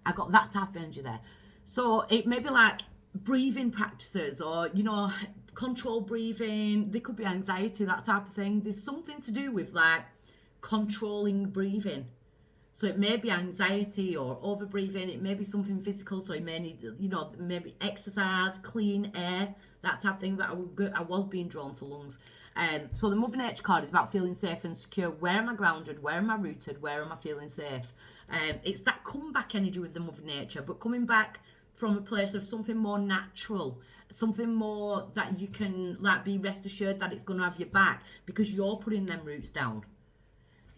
I got that type of energy there. So it may be like breathing practices, or you know, controlled breathing. There could be anxiety, that type of thing. There's something to do with like controlling breathing. So it may be anxiety or over breathing. It may be something physical. So you may need, you know, maybe exercise, clean air, that type of thing. But I was being drawn to lungs. So the Mother Nature card is about feeling safe and secure. Where am I grounded? Where am I rooted? Where am I feeling safe? It's that comeback energy with the Mother Nature, but coming back from a place of something more natural, something more that you can like be rest assured that it's going to have your back because you're putting them roots down.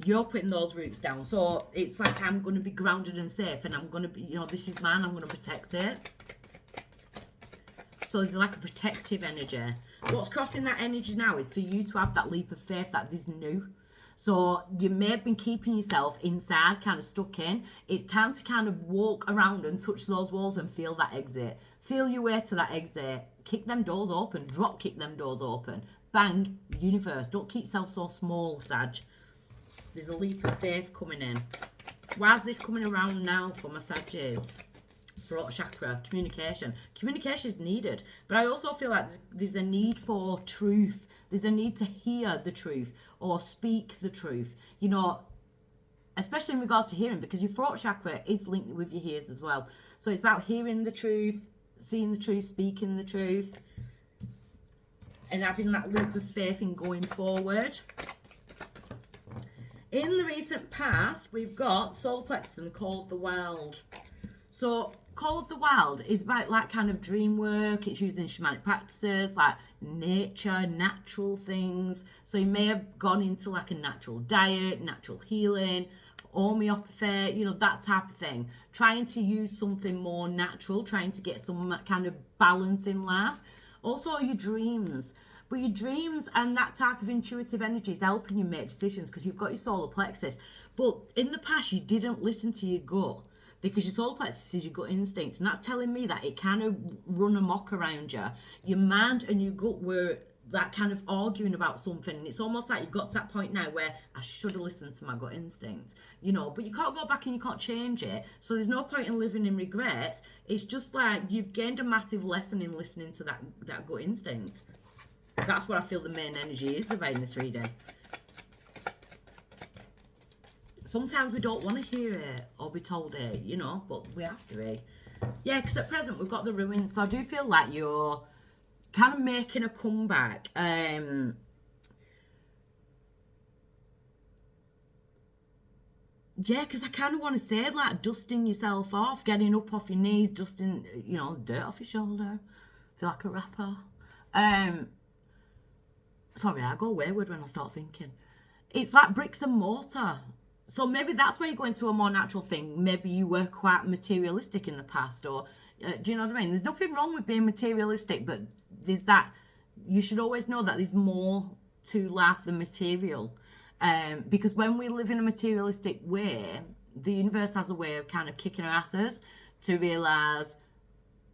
You're putting those roots down. So it's like I'm going to be grounded and safe, and I'm going to be, you know, this is mine, I'm going to protect it. So there's like a protective energy. What's crossing that energy now is for you to have that leap of faith that is new. So you may have been keeping yourself inside, kind of stuck in. It's time to kind of walk around and touch those walls and feel that exit. Feel your way to that exit. Kick them doors open. Drop kick them doors open. Bang, universe. Don't keep yourself so small, Sag. There's a leap of faith coming in. Why is this coming around now for my Sagittarius? Throat chakra, communication. Communication is needed. But I also feel like there's a need for truth. There's a need to hear the truth or speak the truth. You know, especially in regards to hearing, because your throat chakra is linked with your ears as well. So it's about hearing the truth, seeing the truth, speaking the truth, and having that leap of faith in going forward. In the recent past, we've got solar plexus and call of the wild. So call of the wild is about like kind of dream work. It's used in shamanic practices like nature, natural things. So you may have gone into like a natural diet, natural healing, homeopathy, you know, that type of thing. Trying to use something more natural, trying to get some kind of balance in life. Also your dreams. But your dreams and that type of intuitive energy is helping you make decisions because you've got your solar plexus. But in the past, you didn't listen to your gut because your solar plexus is your gut instinct. And that's telling me that it kind of run amok around you. Your mind and your gut were that kind of arguing about something. And it's almost like you've got to that point now where I should have listened to my gut instinct, you know, but you can't go back and you can't change it. So there's no point in living in regrets. It's just like you've gained a massive lesson in listening to that gut instinct. That's what I feel the main energy is about in this reading. Sometimes we don't want to hear it or be told it, you know, but we have to be. Yeah, because at present we've got the ruins. So I do feel like you're kind of making a comeback. Yeah, because I kind of want to say like dusting yourself off, getting up off your knees, dusting, you know, dirt off your shoulder. Feel like a rapper. Sorry, I go wayward when I start thinking. It's like bricks and mortar. So maybe that's where you're going to a more natural thing. Maybe you were quite materialistic in the past, or do you know what I mean? There's nothing wrong with being materialistic, but there's that, you should always know that there's more to life than material. Because when we live in a materialistic way, the universe has a way of kind of kicking our asses to realise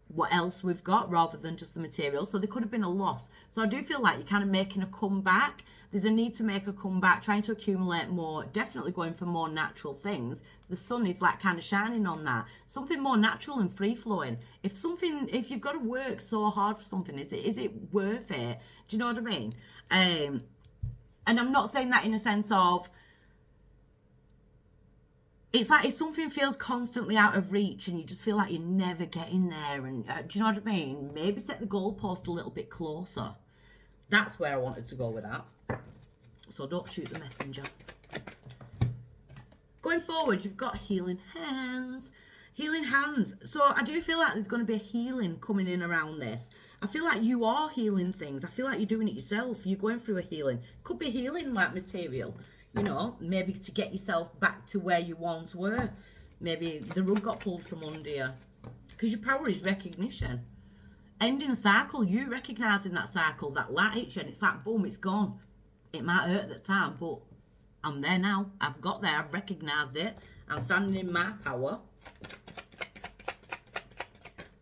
what else we've got rather than just the material. So there could have been a loss. So I do feel like you're kind of making a comeback. There's a need to make a comeback, trying to accumulate more, definitely going for more natural things. The sun is like kind of shining on that. Something more natural and free flowing. If you've got to work so hard for something, is it worth it? Do you know what I mean? And I'm not saying that in a sense of, it's like if something feels constantly out of reach and you just feel like you're never getting there, and do you know what I mean? Maybe set the goalpost a little bit closer. That's where I wanted to go with that. So don't shoot the messenger. Going forward, you've got healing hands. Healing hands. So I do feel like there's going to be a healing coming in around this. I feel like you are healing things. I feel like you're doing it yourself. You're going through a healing. Could be healing like material. You know, maybe to get yourself back to where you once were. Maybe the rug got pulled from under you. Because your power is recognition. Ending a cycle, you recognising that cycle, that light hits you, and it's like, boom, it's gone. It might hurt at the time, but I'm there now. I've got there, I've recognised it. I'm standing in my power.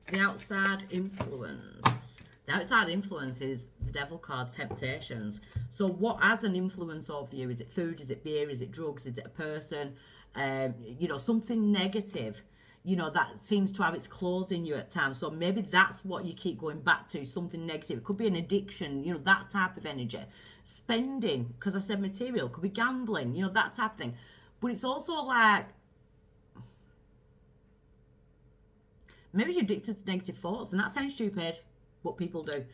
The outside influence. The outside influence is the devil card, temptations. So what has an influence over you? Is it food? Is it beer? Is it drugs? Is it a person? You know, something negative, you know, that seems to have its claws in you at times. So maybe that's what you keep going back to, something negative. It could be an addiction, you know, that type of energy. Spending, because I said material, could be gambling, you know, that type of thing. But it's also like, maybe you're addicted to negative thoughts, and that sounds stupid, but people do.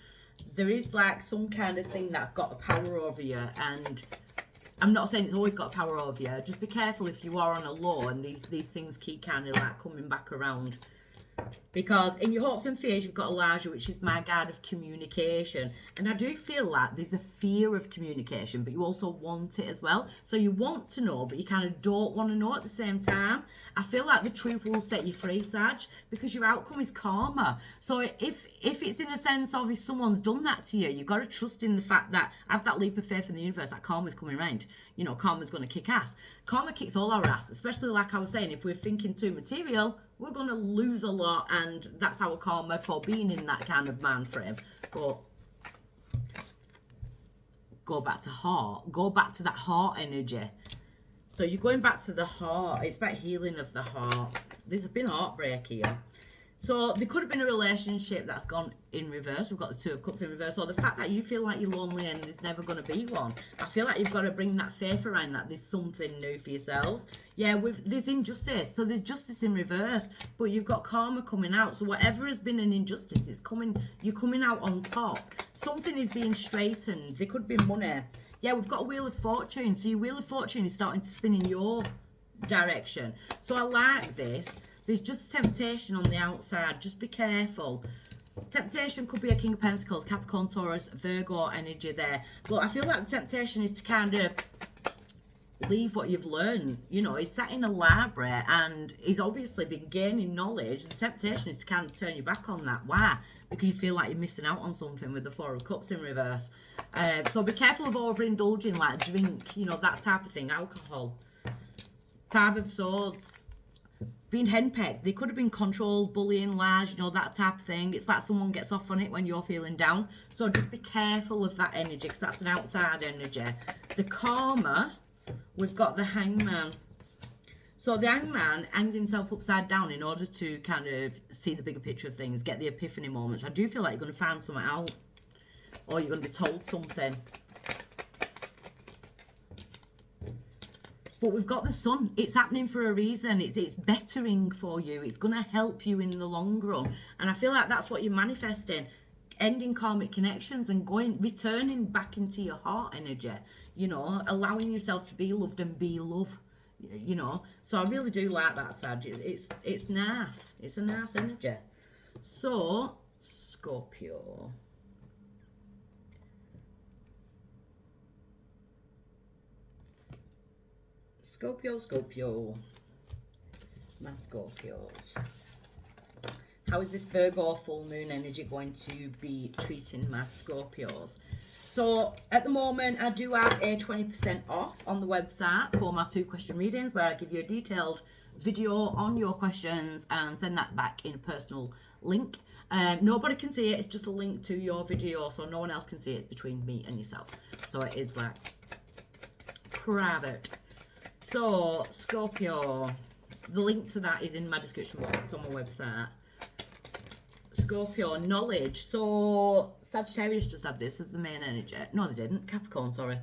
There is like some kind of thing that's got a power over you, and I'm not saying it's always got power over you. Just be careful if you are on a low and these things keep kind of like coming back around. Because in your hopes and fears, you've got Elijah, which is my guide of communication. And I do feel like there's a fear of communication, but you also want it as well. So you want to know, but you kind of don't want to know at the same time. I feel like the truth will set you free, Sag, because your outcome is karma. So if it's in a sense of if someone's done that to you, you've got to trust in the fact that have that leap of faith in the universe that karma's coming around. You know, karma's going to kick ass. Karma kicks all our ass, especially like I was saying, if we're thinking too material, we're going to lose a lot, and that's our karma for being in that kind of mind frame. But go back to heart. Go back to that heart energy. So you're going back to the heart. It's about healing of the heart. There's been heartbreak here. So there could have been a relationship that's gone in reverse. We've got the Two of Cups in reverse. Or the fact that you feel like you're lonely and there's never going to be one. I feel like you've got to bring that faith around that there's something new for yourselves. Yeah, there's injustice. So there's justice in reverse. But you've got karma coming out. So whatever has been an injustice, you're coming out on top. Something is being straightened. There could be money. Yeah, we've got a Wheel of Fortune. So your Wheel of Fortune is starting to spin in your direction. So I like this. There's just temptation on the outside. Just be careful. Temptation could be a King of Pentacles, Capricorn, Taurus, Virgo energy there. But I feel like the temptation is to kind of leave what you've learned. You know, he's sat in a library and he's obviously been gaining knowledge. The temptation is to kind of turn you back on that. Why? Because you feel like you're missing out on something with the Four of Cups in reverse. So be careful of overindulging, like drink, you know, that type of thing, alcohol. Five of Swords. Being henpecked, they could have been controlled, bullying, lies, you know, that type of thing. It's like someone gets off on it when you're feeling down. So just be careful of that energy, because that's an outside energy. The karma, we've got the Hangman. So the Hangman hangs himself upside down in order to kind of see the bigger picture of things, get the epiphany moments. I do feel like you're going to find something out, or you're going to be told something. But we've got the Sun. It's happening for a reason. It's bettering for you. It's going to help you in the long run. And I feel like that's what you're manifesting. Ending karmic connections and returning back into your heart energy. You know, allowing yourself to be loved and be love. You know. So I really do like that, Sag. It's nice. It's a nice energy. So, Scorpio. Scorpio, my Scorpios. How is this Virgo full moon energy going to be treating my Scorpios? So at the moment, I do have a 20% off on the website for my 2-question readings, where I give you a detailed video on your questions and send that back in a personal link. Nobody can see it. It's just a link to your video, so no one else can see it. It's between me and yourself. So it is like private. So, Scorpio, the link to that is in my description box. It's on my website. Scorpio, knowledge. So, Sagittarius just had this as the main energy. No, they didn't. Capricorn, sorry.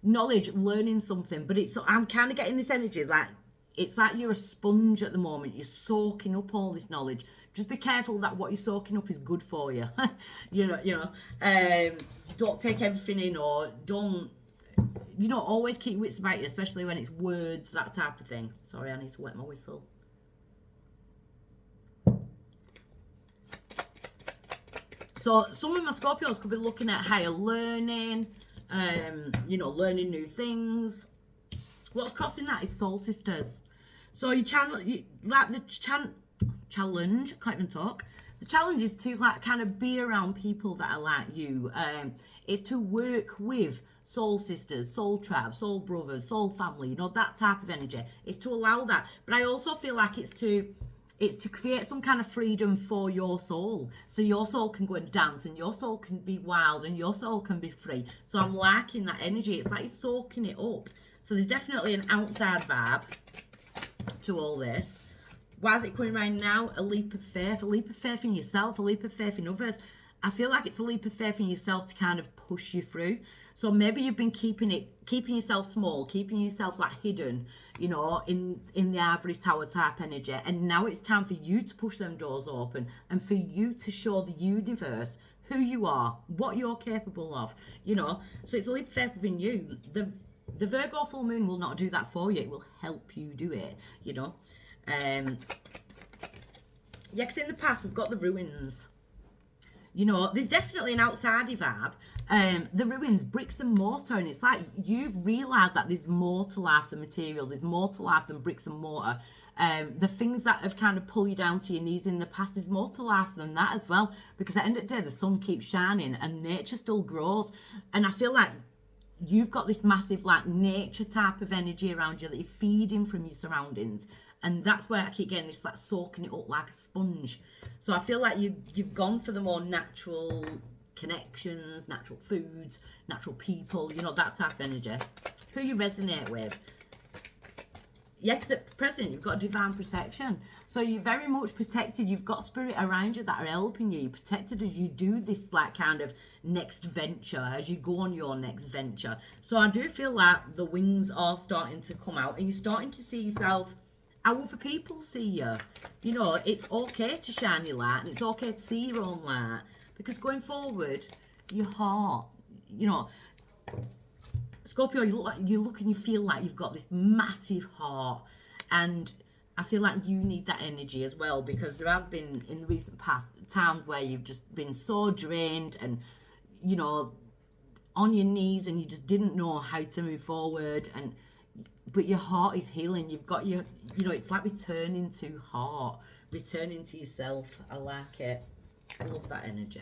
Knowledge, learning something. But I'm kind of getting this energy like, it's like you're a sponge at the moment. You're soaking up all this knowledge. Just be careful that what you're soaking up is good for you. you know. Don't take everything in, or don't... You know, always keep wits about you, especially when it's words, that type of thing. Sorry, I need to wet my whistle. So, some of my Scorpios could be looking at higher learning, you know, learning new things. What's crossing that is soul sisters. So, challenge, can't even talk. The challenge is to, like, kind of be around people that are like you. It's to work with soul sisters, soul tribes, soul brothers, soul family, you know, that type of energy. It's to allow that. But I also feel like it's to create some kind of freedom for your soul. So your soul can go and dance, and your soul can be wild, and your soul can be free. So I'm liking that energy. It's like you're soaking it up. So there's definitely an outside vibe to all this. Why is it coming around now? A leap of faith in yourself, a leap of faith in others. I feel like it's a leap of faith in yourself to kind of push you through. So maybe you've been keeping yourself small, keeping yourself like hidden, you know, in the ivory tower type energy. And now it's time for you to push them doors open and for you to show the universe who you are, what you're capable of, you know. So it's a leap of faith within you. The Virgo full moon will not do that for you. It will help you do it, you know. Yeah, because in the past we've got the ruins. You know, there's definitely an outsidey vibe. The ruins, bricks and mortar, and it's like you've realised that there's more to life than material. There's more to life than bricks and mortar. The things that have kind of pulled you down to your knees in the past, there's more to life than that as well. Because at the end of the day, the sun keeps shining and nature still grows. And I feel like you've got this massive like nature type of energy around you that you're feeding from your surroundings, and that's where I keep getting this like soaking it up like a sponge. So I feel like you've gone for the more natural connections, natural foods, natural people, you know, that type of energy. Who you resonate with. Yeah, because at present you've got divine protection. So you're very much protected. You've got spirit around you that are helping you. You're protected as you do this like kind of next venture, as you go on your next venture. So I do feel like the wings are starting to come out and you're starting to see yourself how other people see you. You know, it's okay to shine your light and it's okay to see your own light. Because going forward, your heart, you know, Scorpio, you look and you feel like you've got this massive heart, and I feel like you need that energy as well, because there has been in the recent past times where you've just been so drained and, you know, on your knees and you just didn't know how to move forward, and but your heart is healing. You've got your, you know, it's like returning to heart, returning to yourself. I like it. I love that energy.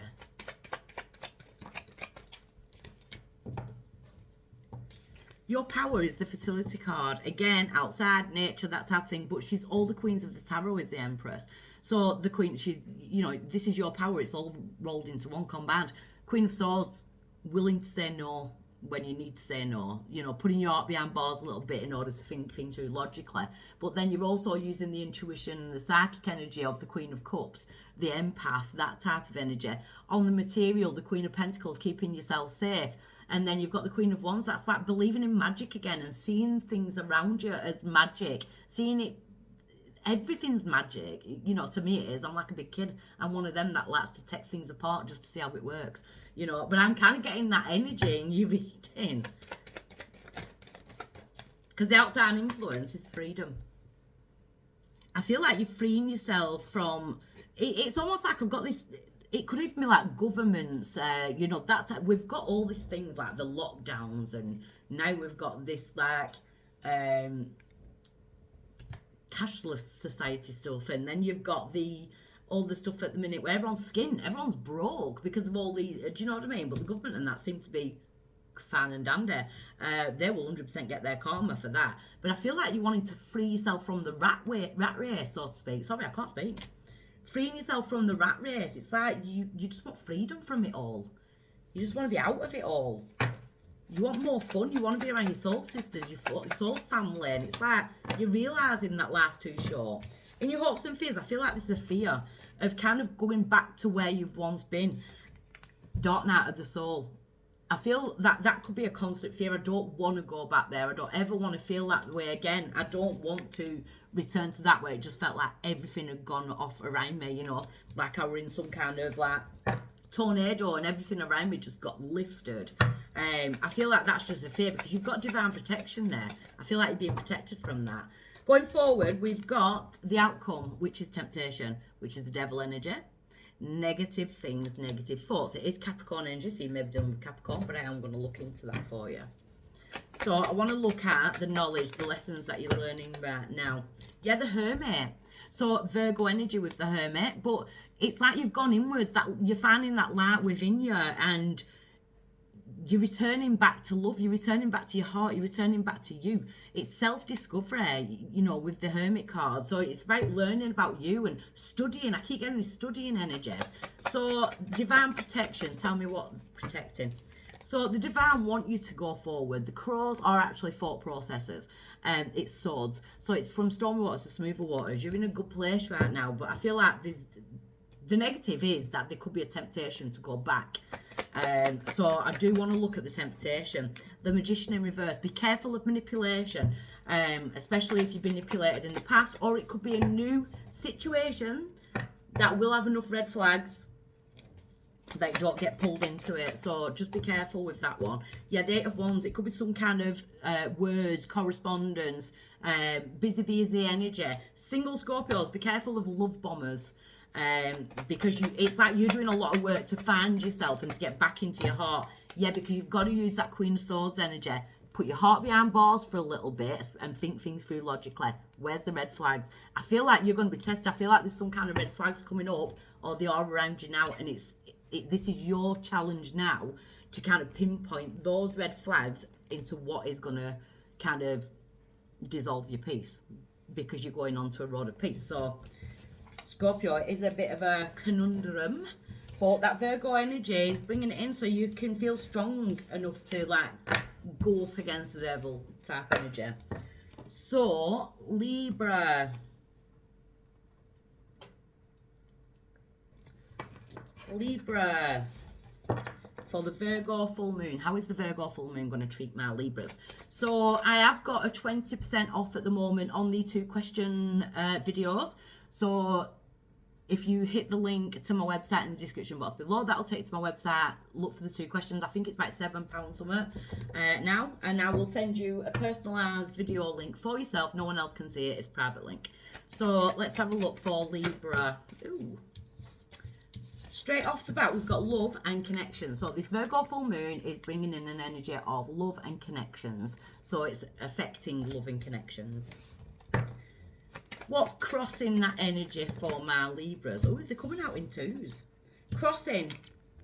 Your power is the fertility card. Again, outside, nature, that type of thing. But she's all the queens of the tarot is the Empress. So the queen, she's, you know, this is your power. It's all rolled into one combined. Queen of Swords, willing to say no when you need to say no. You know, putting your heart behind bars a little bit in order to think things through logically. But then you're also using the intuition and the psychic energy of the Queen of Cups, the empath, that type of energy. On the material, the Queen of Pentacles, keeping yourself safe. And then you've got the Queen of Wands. That's like believing in magic again and seeing things around you as magic. Seeing it, everything's magic. You know, to me it is. I'm like a big kid. I'm one of them that likes to take things apart just to see how it works. You know, but I'm kind of getting that energy in you reading. Because the outside influence is freedom. I feel like you're freeing yourself from... It's almost like I've got this... It could even be like governments, you know, we've got all these things like the lockdowns, and now we've got this like cashless society stuff, and then you've got all the stuff at the minute where everyone's broke because of all these, do you know what I mean? But the government and that seem to be fine and dandy. They will 100% get their karma for that. But I feel like you're wanting to free yourself from the rat race, so to speak. Sorry, I can't speak. Freeing yourself from the rat race. It's like you just want freedom from it all. You just want to be out of it all. You want more fun. You want to be around your soul sisters, your soul family. And it's like you're realising that life's too short. In your hopes and fears, I feel like this is a fear of kind of going back to where you've once been. Dark night of the soul. I feel that could be a constant fear. I don't want to go back there. I don't ever want to feel that way again. I don't want to return to that where it just felt like everything had gone off around me, you know, like I were in some kind of like tornado and everything around me just got lifted. I feel like that's just a fear because you've got divine protection there. I feel like you're being protected from that. Going forward, we've got the outcome, which is temptation, which is the devil energy. Negative things, negative thoughts. It is Capricorn energy, so you may be dealing with Capricorn, but I am going to look into that for you. So I want to look at the knowledge, the lessons that you're learning right now. Yeah, the Hermit. So Virgo energy with the Hermit, but it's like you've gone inwards, that you're finding that light within you, and you're returning back to love, you're returning back to your heart, you're returning back to you. It's self-discovery, you know, with the Hermit card. So it's about learning about you and studying. I keep getting this studying energy. So divine protection, tell me what protecting. So the divine want you to go forward. The crows are actually thought processors. It's swords. So it's from stormy waters to smoother waters. You're in a good place right now, but I feel like the negative is that there could be a temptation to go back. So I do want to look at the temptation. The Magician in reverse. Be careful of manipulation, especially if you've been manipulated in the past, or it could be a new situation that will have enough red flags that you don't get pulled into it. So just be careful with that one. Yeah, the Eight of Wands. It could be some kind of words, correspondence, busy energy. Single Scorpios, be careful of love bombers. because it's like you're doing a lot of work to find yourself and to get back into your heart. Yeah, because you've got to use that Queen of Swords energy. Put your heart behind bars for a little bit and think things through logically. Where's the red flags? I feel like you're going to be tested. I feel like there's some kind of red flags coming up, or they are around you now, and this is your challenge now to kind of pinpoint those red flags into what is going to kind of dissolve your peace, because you're going on to a road of peace. So Scorpio is a bit of a conundrum, but that Virgo energy is bringing it in so you can feel strong enough to like go up against the devil type energy. So Libra, for the Virgo full moon. How is the Virgo full moon going to treat my Libras? So I have got a 20% off at the moment on the 2 question videos. So if you hit the link to my website in the description box below, that'll take you to my website. Look for the 2 questions. I think it's about £7 somewhere now. And I will send you a personalised video link for yourself. No one else can see it. It's a private link. So let's have a look for Libra. Ooh. Straight off the bat, we've got love and connections. So this Virgo full moon is bringing in an energy of love and connections. So it's affecting love and connections. What's crossing that energy for my Libras? Oh, they're coming out in 2s. Crossing.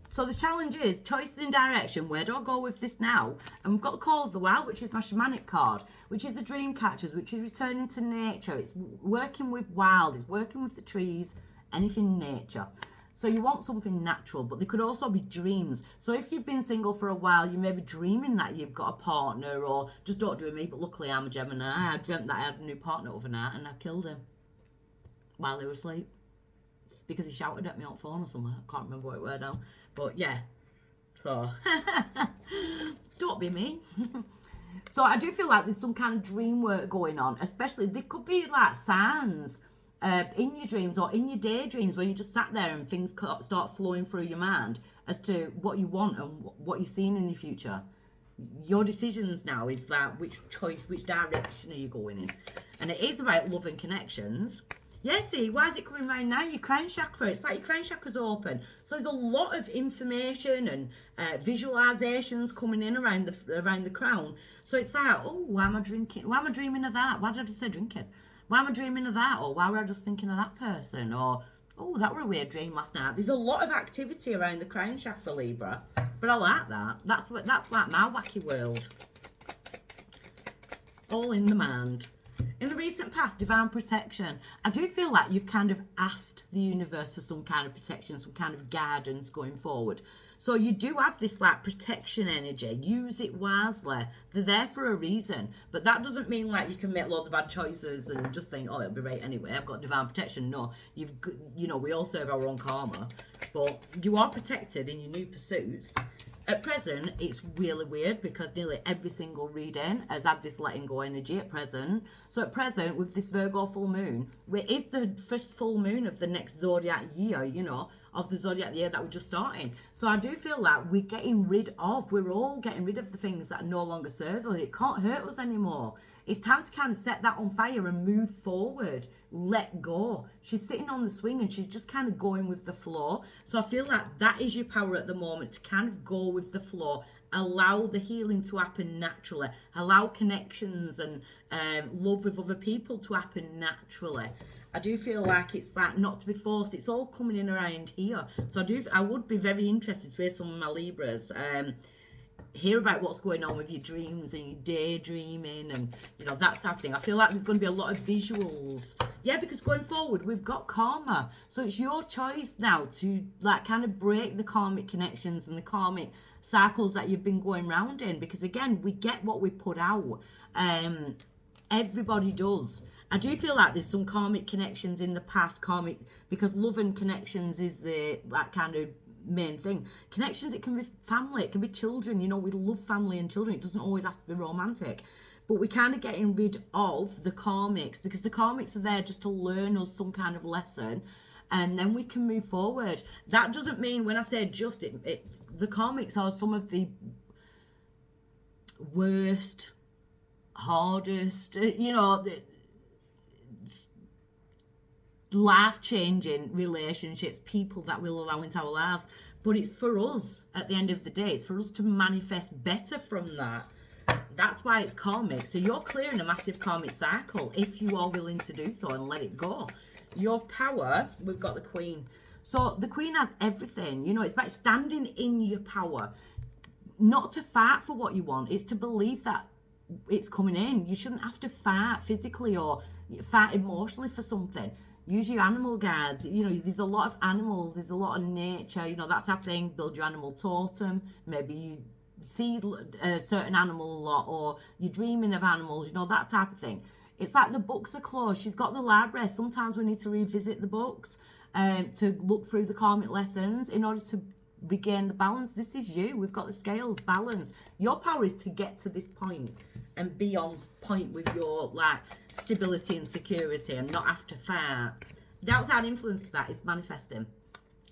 So the challenge is choices in direction. Where do I go with this now? And we've got the Call of the Wild, which is my shamanic card, which is the dream catchers, which is returning to nature. It's working with wild. It's working with the trees, anything nature. So you want something natural, but they could also be dreams. So if you've been single for a while, you may be dreaming that you've got a partner, or just don't do me, but luckily I'm a Gemini. I dreamt that I had a new partner overnight and I killed him while he was asleep because he shouted at me on the phone or something. I can't remember what it were now. But yeah, so don't be me. So I do feel like there's some kind of dream work going on, especially they could be like signs in your dreams or in your daydreams where you just sat there and things start flowing through your mind as to what you want and what you're seeing in the future. Your decisions now is like which direction are you going in? And it is about love and connections. Yeah, see, why is it coming right now? Your crown chakra, it's like your crown chakra's open. So there's a lot of information and visualizations coming in around the crown. So it's like, oh, why am I drinking? Why am I dreaming of that? Why did I just say drinking? Why am I dreaming of that? Or why were I just thinking of that person? Or, oh, that were a weird dream last night. There's a lot of activity around the crown chakra, Libra. But I like that. That's like my wacky world. All in the mind. In the recent past, divine protection. I do feel like you've kind of asked the universe for some kind of protection, some kind of guidance going forward. So you do have this like protection energy. Use it wisely. They're there for a reason. But that doesn't mean like you can make loads of bad choices and just think, oh, it'll be right anyway. I've got divine protection. No, we all serve our own karma. But you are protected in your new pursuits. At present, it's really weird because nearly every single reading has had this letting go energy at present. So at present, with this Virgo full moon, it is the first full moon of the next zodiac year, of the zodiac year that we're just starting. So I do feel like we're all getting rid of the things that no longer serve us. It can't hurt us anymore. It's time to kind of set that on fire and move forward. Let go. She's sitting on the swing and she's just kind of going with the flow. So I feel like that is your power at the moment, to kind of go with the flow. Allow the healing to happen naturally. Allow connections and love with other people to happen naturally. I do feel like it's like not to be forced. It's all coming in around here. So I would be very interested to hear some of my Libras hear about what's going on with your dreams and your daydreaming and that type of thing. I feel like there's going to be a lot of visuals. Yeah, because going forward we've got karma, so it's your choice now to like kind of break the karmic connections and the karmic cycles that you've been going round in, because again, we get what we put out. Everybody does. I do feel like there's some karmic connections in the past, because love and connections is the like kind of main thing. Connections, it can be family, it can be children. We love family and children. It doesn't always have to be romantic, but we're kind of getting rid of the karmics, because the karmics are there just to learn us some kind of lesson, and then we can move forward. That doesn't mean, when I say just the karmics are some of the worst, hardest, life-changing relationships, people that we'll allow into our lives. But it's for us, at the end of the day, it's for us to manifest better from that. That's why it's karmic. So you're clearing a massive karmic cycle if you are willing to do so and let it go. Your power, we've got the Queen. So the Queen has everything. You know, it's about standing in your power. Not to fight for what you want. It's to believe that it's coming in. You shouldn't have to fight physically or fight emotionally for something. Use your animal guides. You know, there's a lot of animals. There's a lot of nature. You know, that type of thing. Build your animal totem. Maybe you see a certain animal a lot, or you're dreaming of animals. You know, that type of thing. It's like the books are closed. She's got the library. Sometimes we need to revisit the books to look through the karmic lessons in order to regain the balance. This is you. We've got the scales, balance. Your power is to get to this point and be on point with your like stability and security and not have to fight. The outside influence to that is manifesting.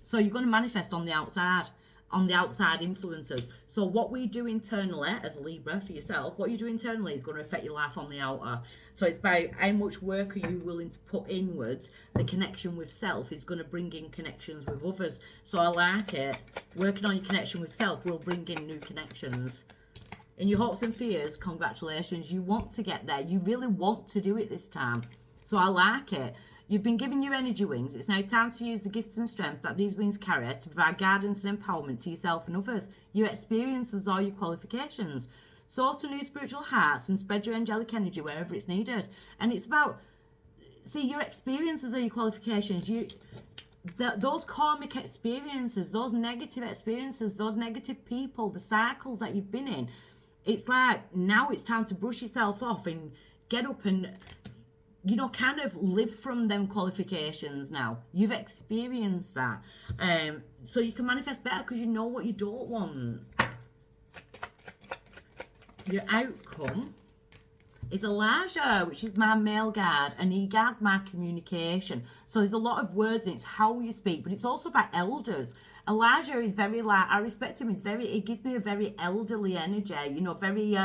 So you're going to manifest on the outside influences. So what we do internally as a Libra for yourself, what you do internally is going to affect your life on the outer. So it's about how much work are you willing to put inwards. The connection with self is going to bring in connections with others. So I like it. Working on your connection with self will bring in new connections. In your hopes and fears, congratulations. You want to get there. You really want to do it this time. So I like it. You've been given your energy wings. It's now time to use the gifts and strength that these wings carry to provide guidance and empowerment to yourself and others. Your experiences are your qualifications. Soar to new spiritual heights and spread your angelic energy wherever it's needed. And it's about, see, your experiences are your qualifications. Those karmic experiences, those negative experiences, those negative people, the cycles that you've been in, it's like now it's time to brush yourself off and get up and, you know, kind of live from them qualifications now. You've experienced that. So you can manifest better because you know what you don't want. Your outcome is Elijah, which is my male guide, and he guides my communication. So there's a lot of words and it's how you speak, but it's also about elders. Elijah is very like, I respect him, it gives me a very elderly energy, you know, very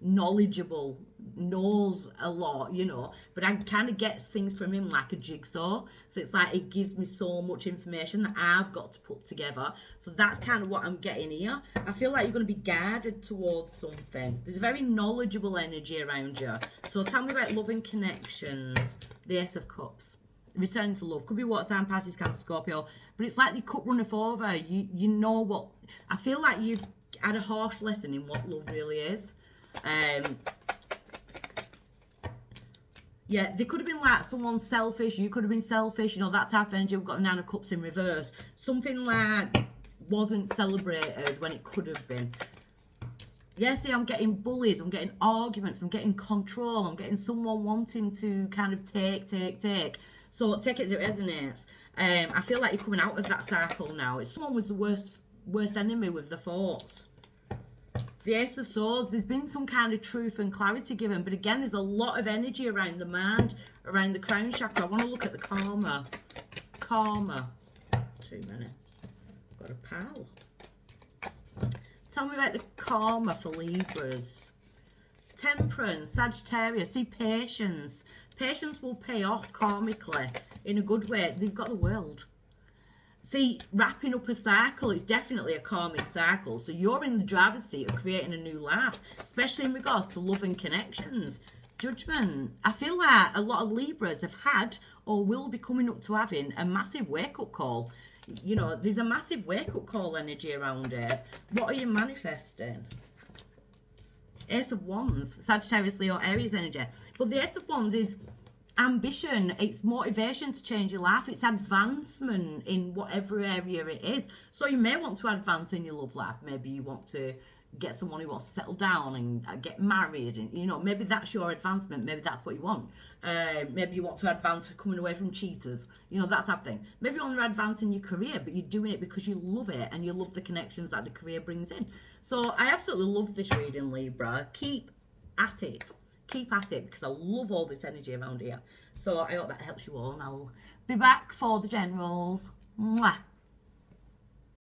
knowledgeable, knows a lot, you know, but I kind of get things from him like a jigsaw. So it's like it gives me so much information that I've got to put together. So that's kind of what I'm getting here. I feel like you're going to be guided towards something. There's a very knowledgeable energy around you. So tell me about loving connections. The Ace of Cups. Returning to love. Could be what sign, Pisces, Cancer, Scorpio. But it's like the cup runneth over. You know what. I feel like you've had a harsh lesson in what love really is. Yeah, they could have been like someone selfish. You could have been selfish. You know, that type of energy. We've got the Nine of Cups in reverse. Something like wasn't celebrated when it could have been. Yeah, see, I'm getting bullies. I'm getting arguments. I'm getting control. I'm getting someone wanting to kind of take. So take it as it resonates. I feel like you're coming out of that cycle now. It's someone was the worst enemy with the thoughts. The Ace of Swords, there's been some kind of truth and clarity given, but again, there's a lot of energy around the mind, around the crown chakra. I want to look at the karma. Too many. Got a pal. Tell me about the karma for Libras. Temperance, Sagittarius, see, patience. Patience will pay off karmically in a good way. They've got the World. See, wrapping up a cycle is definitely a karmic cycle. So you're in the driver's seat of creating a new life, especially in regards to love and connections. Judgment. I feel like a lot of Libras have had or will be coming up to having a massive wake-up call. You know, there's a massive wake-up call energy around it. What are you manifesting? Ace of Wands, Sagittarius, Leo, Aries energy. But the Ace of Wands is ambition, it's motivation to change your life, it's advancement in whatever area it is. So you may want to advance in your love life. Maybe you want to get someone who wants to settle down and get married, and you know, maybe that's your advancement. Maybe that's what you want. Maybe you want to advance coming away from cheaters, you know, that type of thing. Maybe you want to advance in your career, but you're doing it because you love it and you love the connections that the career brings in. So I absolutely love this reading, Libra. Keep at it because I love all this energy around here. So I hope that helps you all, and I'll be back for the generals. Mwah.